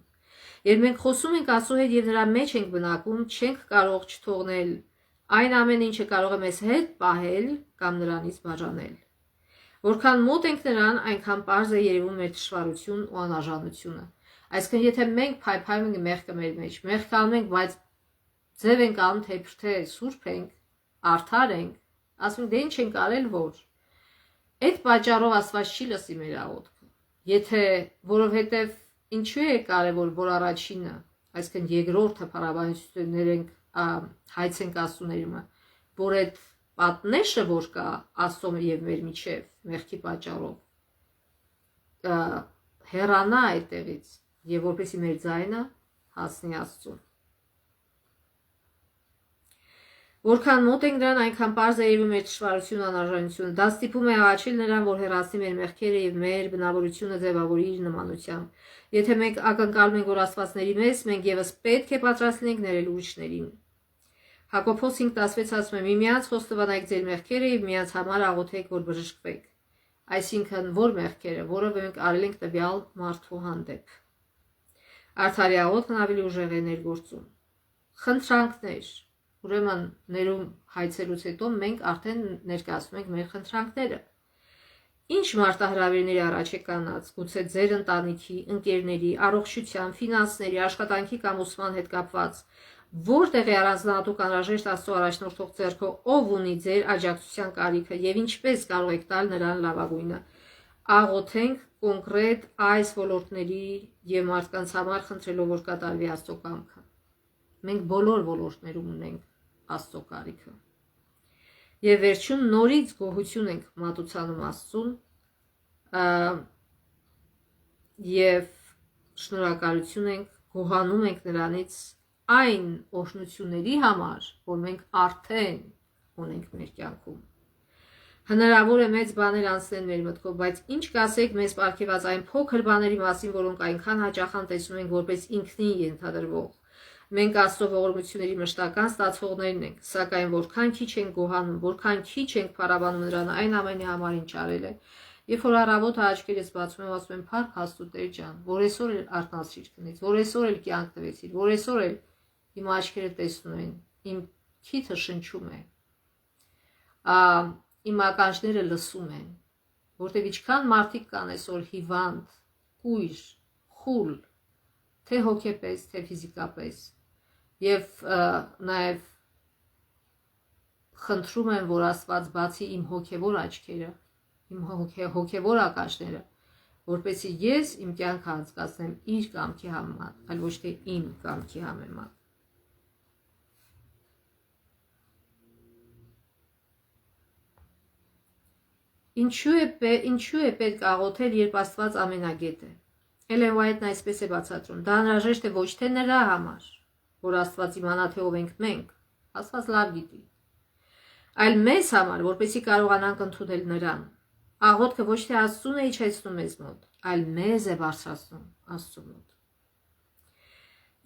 Երբ մենք խոսում ենք Աստծո հետ եւ նրա մեջ ենք բնակվում, չենք կարող չթողնել այն ամեն ինչը կարող է մեզ հետ պահել կամ նրանից բաժանել։ Որքան մոտ ենք նրան, այնքան պարզ է երևում մեր թշվառությունն ու անարժանությունը։ Այսինքն եթե մենք փայփայում ենք մեղքը մեր մեջ, մեղք անում ենք, բայց ձև ենք անում թե սուրբ ենք, արդար ենք, ասում ենք դե ինչ ենք արել որ։ Այդ պատճառով Աստված չի լսի մեր աղոթքը։ Եթե որովհետև ինչու է կարևոր, որ առաջինը, այսինքն երկրորդը փառաբանություններ ենք հայց ենք Աստծո ներումը, որ այդ պատնեշը որ կա Աստծո եւ մեր միջև մեղքի պատճառով հեռանա այդտեղից եւ որպեսզի մեր ձայնը հասնի Աստծուն։ Որքան մոտ ենք նրան, այնքան պարզ է երևում մեր թշվառությունն ու անարժանությունը։ Դա ստիպում է աղաչել նրան, որ հեռացնի մեր մեղքերը եւ մեր բնավորությունը ձևավորի իր նմանությամբ։ Եթե մենք ակնկալում ենք, որ Աստված ների մեզ, մենք եւս պետք է պատրաստ լինենք ներել ուրիշներին։ Հակոբոս 5:16 ասում է. «Միմյանց խոստովանեք ձեր մեղքերը եւ միմյանց համար աղոթեք, որ բժշկվեք»։ Այսինքն, որ մեղքերը, որը մենք արել ենք տվյալ մարդու հանդեպ։ Արդարի աղոթքն ավելի ուժեղ է ներգործում։ Խնդրանքներ։ Ուրեմն ներում հայցելուց հետո մենք արդեն ներկայացնում ենք մեր խնդրանքները։ Ինչ մարտահրավերների առաջ է կանած, գուցե ձեր ընտանիքի, ընկերների, առողջության, ֆինանսների, աշխատանքի կամ ուսման հետ կապված, որտեղ է առանձնահատուկ անհրաժեշտ Աստծո առաջնորդող ձեռքը, ով ունի ձեր աջակցության կարիքը եւ ինչպես կարող եք տալ նրան լավագույնը։ Աղոթենք կոնկրետ այս ոլորտների եւ մարդկանց համար խնդրելով, որ կատարվի Աստծո կամքը։ Մենք բոլոր ոլորտներում ունենք Աստծո կարիքը։ Եվ վերջում նորից գոհություն ենք մատուցանում Աստծուն եւ շնորհակալություն ենք, գոհանում ենք նրանից այն օրհնությունների համար, որ մենք արդեն ունենք մեր կյանքում։ Հնարավոր է մեծ բաներ անցնեն մեր մտքով, բայց ինչ կասեք մեզ պարգևած այն փոքր բաների մասին, որոնք այնքան հաճախան տեսնում ենք որպես ինքնին ենթադրվող։ Մենք Աստծո ողորմությունների մշտական ստացողներն ենք, սակայն որքան քիչ ենք գոհանում, որքան քիչ ենք փառաբանում նրան այն ամենի համար, ինչ արել է։ Երբ որ առավոտը աչքերս բացում եմ, ասում եմ՝ «Փառք Աստծո Տեր ջան, որ այսօր էլ արթնացրիր քնից, որ այսօր էլ կյանք տվեցիր, որ այսօր էլ իմ աչքերը տեսնում են, իմ քիթը շնչում է, իմ ականջները լսում են, որտեվ ինչքան մարդիկ կան այսօր հիվանդ, կույր, խուլ, թե հոգեպես, թե ֆիզիկապես, եւ նաեւ խնդրում եմ, որ Աստված բացի իմ հոգեվոր աչքերը, իմ հոգեվոր ականջները, որպեսզի ես իմ կյանքը անցկացնեմ իր կամքի համեմատ, այլ ոչ թե իմ կամքի համեմատ։ Ինչու է պետք աղոթել, երբ Աստված ամենագետ է։ Էլեն Ուայթն այսպես է բացատրում. դա անհրաժեշտ է ոչ թե նրա համար, որ Աստված իմանա, թե ով ենք մենք, Աստված լավ գիտի, այլ մեզ համար, որպեսզի կարողանանք ընդունել նրան։ Աղոթքը ոչ թե Աստծուն է իջեցնում մեզ մոտ, այլ մեզ է բարձրացնում Աստծու մոտ։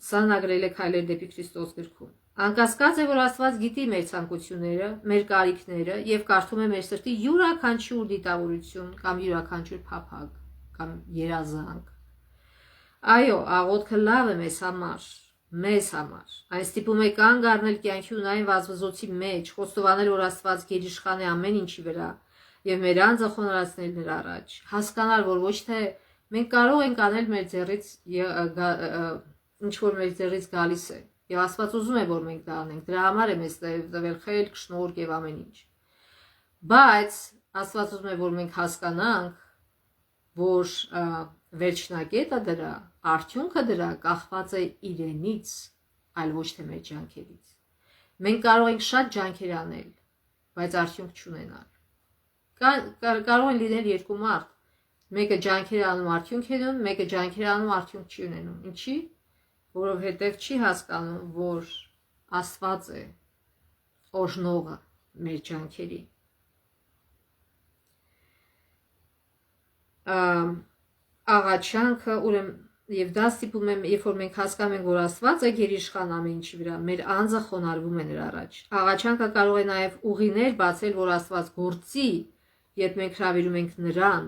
Սա նագրել է Քայլեր դեպի Քրիստոս գրքում։ Անկասկած է, որ Աստված գիտի մեր ցանկությունները, մեր կարիքները եւ կարդում է մեր սրտի յուրաքանչյուր դիտավորություն կամ յուրաքանչյուր փափագ կամ երազանք։ Այո, աղոթքը լավ է մեզ համար։ Այն ստիպում է կանգ առնել կյանքի ունային վազվզոցի մեջ, խոստովանել, որ Աստված գերիշխան է ամեն ինչի վրա եւ մեր անձը խոնարհացնել նրա առաջ, հասկանալ, որ ոչ թե մենք կարող ենք անել մեր ձեռից ինչ որ մեր ձեռից գալիս է, եւ Աստված ուզում է, որ մենք դա անենք, դրա համար է մեզ տվել խելք, շնորհք եւ ամեն ինչ։ Բայց Աստված ուզում է, որ մենք հասկանանք, որ վերջնագետը դրա, արդյունքը դրա կախված է իրենից, այլ ոչ թե մեր ջանքերից։ Մենք կարող ենք շատ ջանքեր անել, բայց արդյունք չունենալ։ Կարող են լինել երկու մարդ, մեկը ջանքեր անում, արդյունք է ունում, մեկը ջանքեր անում, արդյունք չի ունենում։ Ինչի՞։ Որովհետև չի հասկանում, որ Աստված է օրհնողը մեր ջանքերի։ Աղաչանքը, ուրեմն, եւ դա ստիպում է, երբ որ մենք հասկանում ենք, որ Աստված է գերիշխան ամեն ինչի վրա, մեր անձը խոնարհվում է նրա առաջ։ Աղաչանքը կարող է նաեւ ուղիներ բացել, որ Աստված գործի, երբ մենք հրավիրում ենք նրան։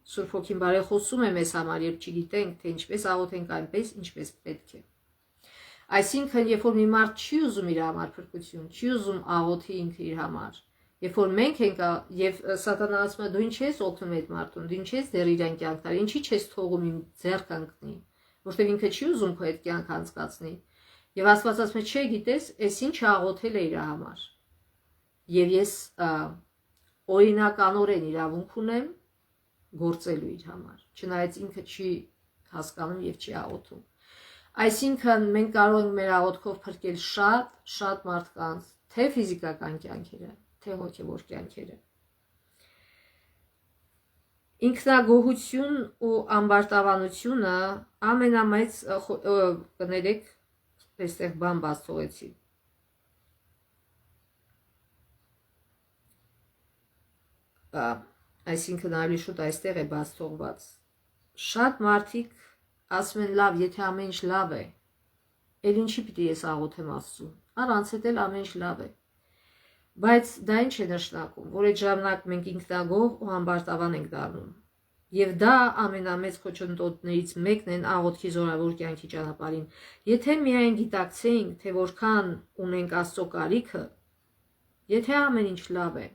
Սուրբ Հոգին բարեխոսում է մեզ համար, երբ չգիտենք, թե ինչպես աղոթենք այնպես, ինչպես պետք է։ Այսինքն, երբ որ մի մարդ չի ուզում իր համար փրկություն, չի ուզում աղոթի ինքը իր համար, երբ որ մենք ենք եւ Սատանան ասում է, դու ինչ ես օգնում այդ մարդուն, դու ինչ ես դեռ իրեն կյանք տալ, ինչի չես թողում իմ ձեռքը ընկնի, որտեղ ինքը չի ուզում քո այդ կյանքը անցկացնի։ Եվ Աստված ասում է, չէ, գիտես, այս ինչը աղոթել է իր համար։ Եվ ես օրինականորեն իրավունք ունեմ գործելու իր համար, չնայած ինքը չի հասկանում եւ չի աղոթում։ Այսինքն մենք կարող ենք մեր աղոթքով փրկել շատ մարդկանց, թե ֆիզիկական կյանքերը, թե հոգևոր կյանքերը։ Ինքնագոհություն ու ամբարտավանությունը ամենամեծ կներեք, այստեղ բան բաց թողեցի։ Այսինքն ավելի շուտ այստեղ է բաց թողված։ Շատ մարդիկ ասում են, լավ, եթե ամեն ինչ լավ է, էլ ինչի պիտի ես աղոթեմ Աստծուն, առանց հետ էլ ամեն ինչ լավ է։ Բայց դա ինչ է նշանակում, որ այդ ժամանակ մենք ինքնագոհ ու ամբարտավան ենք դառնում։ Եվ դա ամենամեծ խոչընդոտներից մեկն են աղոթքի զորավոր կյանքի ճանապարհին։ Եթե միայն գիտակցեինք, թե որքան ունենք Աստծո կարիքը, եթե ամեն ինչ լավ է,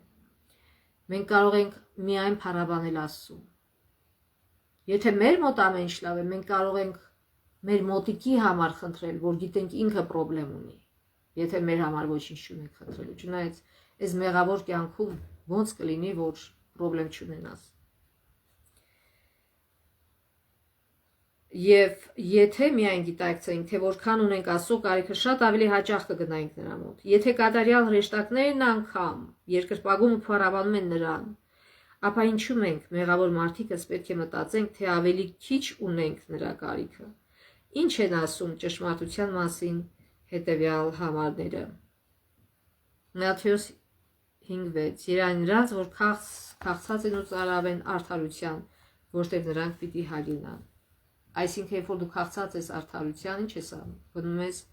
մենք կարող ենք միայն փառաբանել Աստծուն։ Եթե մեր մոտ ամեն ինչ լավ է, մենք կարող ենք մեր մոտիկի համար խնդրել, որ գիտենք ինքը խնդրեմ ունի։ Եթե մեր համար ոչինչ չունենք խնդրելու, չնայած այս մեղավոր կյանքում ոնց կլինի, որ խնդրեմ չունենաս։ Եվ եթե միայն գիտակցենք, թե որքան ունենք Աստծո կարիքը, շատ ավելի հաճախ կգնայինք նրա մոտ։ Եթե կատարյալ հրեշտակներն անգամ երկրպագում ու փառաբանում են նրան, ապա ինչու մենք մեղավոր մարդիկս պետք է մտածենք, թե ավելի քիչ ունենք նրա կարիքը։ Ինչ են ասում ճշմարտության մասին հետևյալ համարները։ Մատթեոս 5:6 Երանի նրանց, որ քաղցած են ու ծարավ են արդարության, որտեղ նրանք պիտի հագինան։ Այսինքն, երբ որ դու քաղցած ես արդարության, ինչ ես անում։ Գնում ես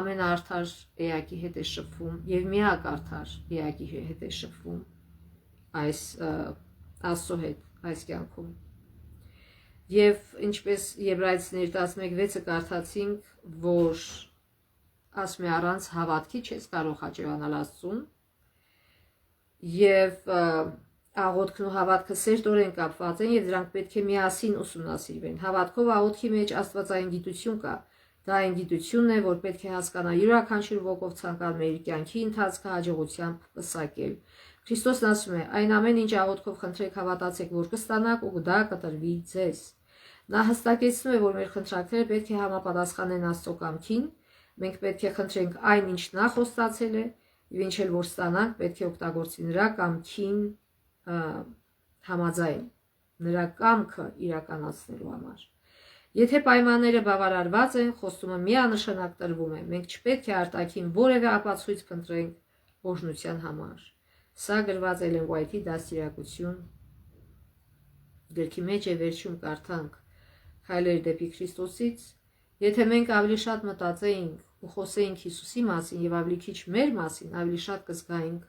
ամենաարդար էակի հետ ես շփվում եւ միակ արդար էակի հետ ես շփվում այս Աստծո հետ այս կյանքում։ Եվ ինչպես Եբրայեցիներ 11:6-ը կարդացինք, որ ասում է առանց հավատքի չես կարող հաճեյանալ Աստծուն, եւ աղոթքն ու հավատքը սերտորեն կապված են եւ դրանք պետք է միասին ուսումնասիրվեն։ Հավատքով աղոթքի մեջ աստվածային գիտություն կա։ Դա այն գիտությունն է, որ պետք է հասկանա յուրաքանչյուր ոգով ցանկանում է իր կյանքի ընթացքը հաջողությամբ պսակել։ Քրիստոսն ասում է. այն ամեն ինչ աղոթքով խնդրեք, հավատացեք, որ կստանաք ու դա կտրվի ձեզ։ Նա հստակեցնում է, որ մեր խնդրանքները պետք է համապատասխանեն Աստծո կամքին, մենք պետք է խնդրենք այն, ինչ նա խոստացել է, եւ ինչ էլ որ ստանանք, պետք է օգտագործի նրա կամքին համաձայն նրա կամքը իրականացնելու համար։ Եթե պայմանները բավարարված են, խոստումը միանշանակ տրվում է։ Մենք չպետք է արտաքին որևէ ապացույց փնտրենք օրհնության համար։ Սա գրված է Էլեն Ուայթի դաստիարակություն գրքի մեջ է, վերջում կարդանք. Քայլեր դեպի Քրիստոսից։ Եթե մենք ավելի շատ մտածեինք ու խոսեինք Հիսուսի մասին եւ ավելի քիչ մեր մասին, ավելի շատ կզգայինք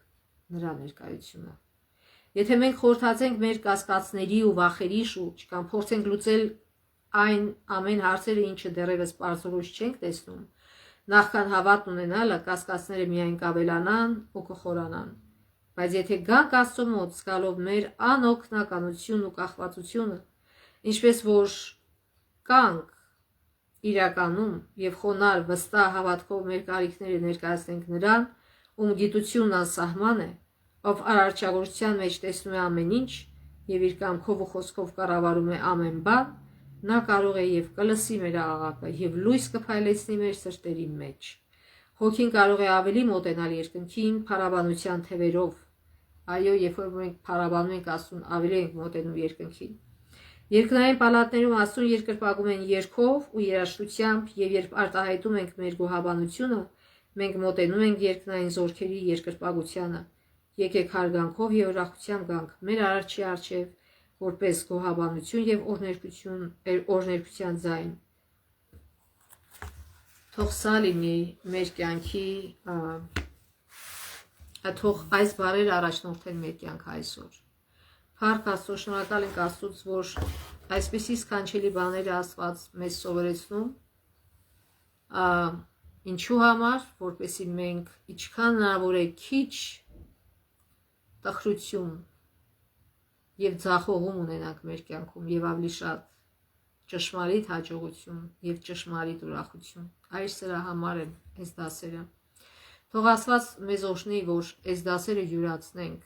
նրա ներկայությունը։ Եթե մենք խորհրդածենք մեր կասկածների ու վախերի շուրջ կամ փորձենք լուծել այն ամեն հարցերը, ինչը դեռևս պարզորոշ չենք տեսնում, նախքան հավատն ունենալը, կասկածները միայն կավելանան ու կխորանան։ Բայց եթե գանք Աստծո մոտ, զգալով մեր անօգնականությունն ու կախվածությունը, ինչպես որ կանք իրականում եւ խոնար վստահ հավատքով մեր կարիքները ներկայացնենք նրան, ում գիտությունն անսահման է, ով արարչագործության մեջ տեսնում է ամեն ինչ եւ իր կամքով ու խոսքով կառավարում է ամեն բան, նա կարող է եւ կլսի մեր աղաղակը եւ լույս կփայլեցնի մեր սրտերի մեջ։ Հոգին կարող է ավելի մոտենալ երկնքին փառաբանության թևերով։ Այո, երբ որ մենք փառաբանում ենք Աստծուն, ավելի ենք մոտենում երկնքին։ Երկնային պալատներում Աստծուն երկրպագում են երգով ու երաժշտությամբ, եւ երբ արտահայտում ենք մեր գոհաբանությունը, մենք մոտենում ենք երկնային զորքերի երկրպագությանը։ Եկեք հարգանքով եւ ուրախությամբ գանք մեր Արարչի առջև, որպես գոհաբանություն եւ օրհներկության ձայն։ Թող սա լինի մեր կյանքի, թող այս բառերը առաջնորդեն մեր կյանքը այսօր։ Փառք Աստծո, շնորհակալ ենք Աստծուց, որ այսպիսի սքանչելի բաները Աստված մեզ սովորեցնում, ինչու համար, որպեսզի մենք ինչքան հնարավոր է քիչ տխրություն եւ ձախողում ունենանք մեր կյանքում եւ ավելի շատ ճշմարիտ հաջողություն եւ ճշմարիտ ուրախություն։ Այս սրա համար են այս դասերը։ Թող Աստված մեզ օրհնի, որ այս դասերը յուրացնենք,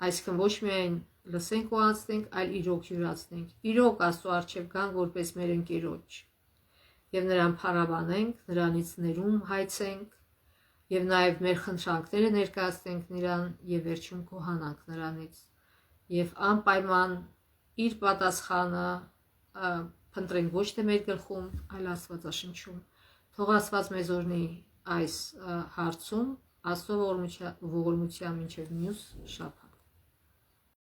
այսինքն ոչ միայն լսենք ու անցնենք, այլ իրոք յուրացնենք, իրոք Աստծո առջև գանք որպես մեր ընկերոջ եւ նրան փառաբանենք, նրանից ներում հայցենք եւ նաեւ մեր խնդրանքները ներկայացնենք նրան եւ վերջում գոհանանք նրանից եւ անպայման իր պատասխանը փնտրենք ոչ թե մեր գլխում, այլ Աստվածաշնչում։ Թող Աստված մեզ օրհնի այս հարցում, Աստծո ողորմությամբ մինչև մյուս շաբաթ։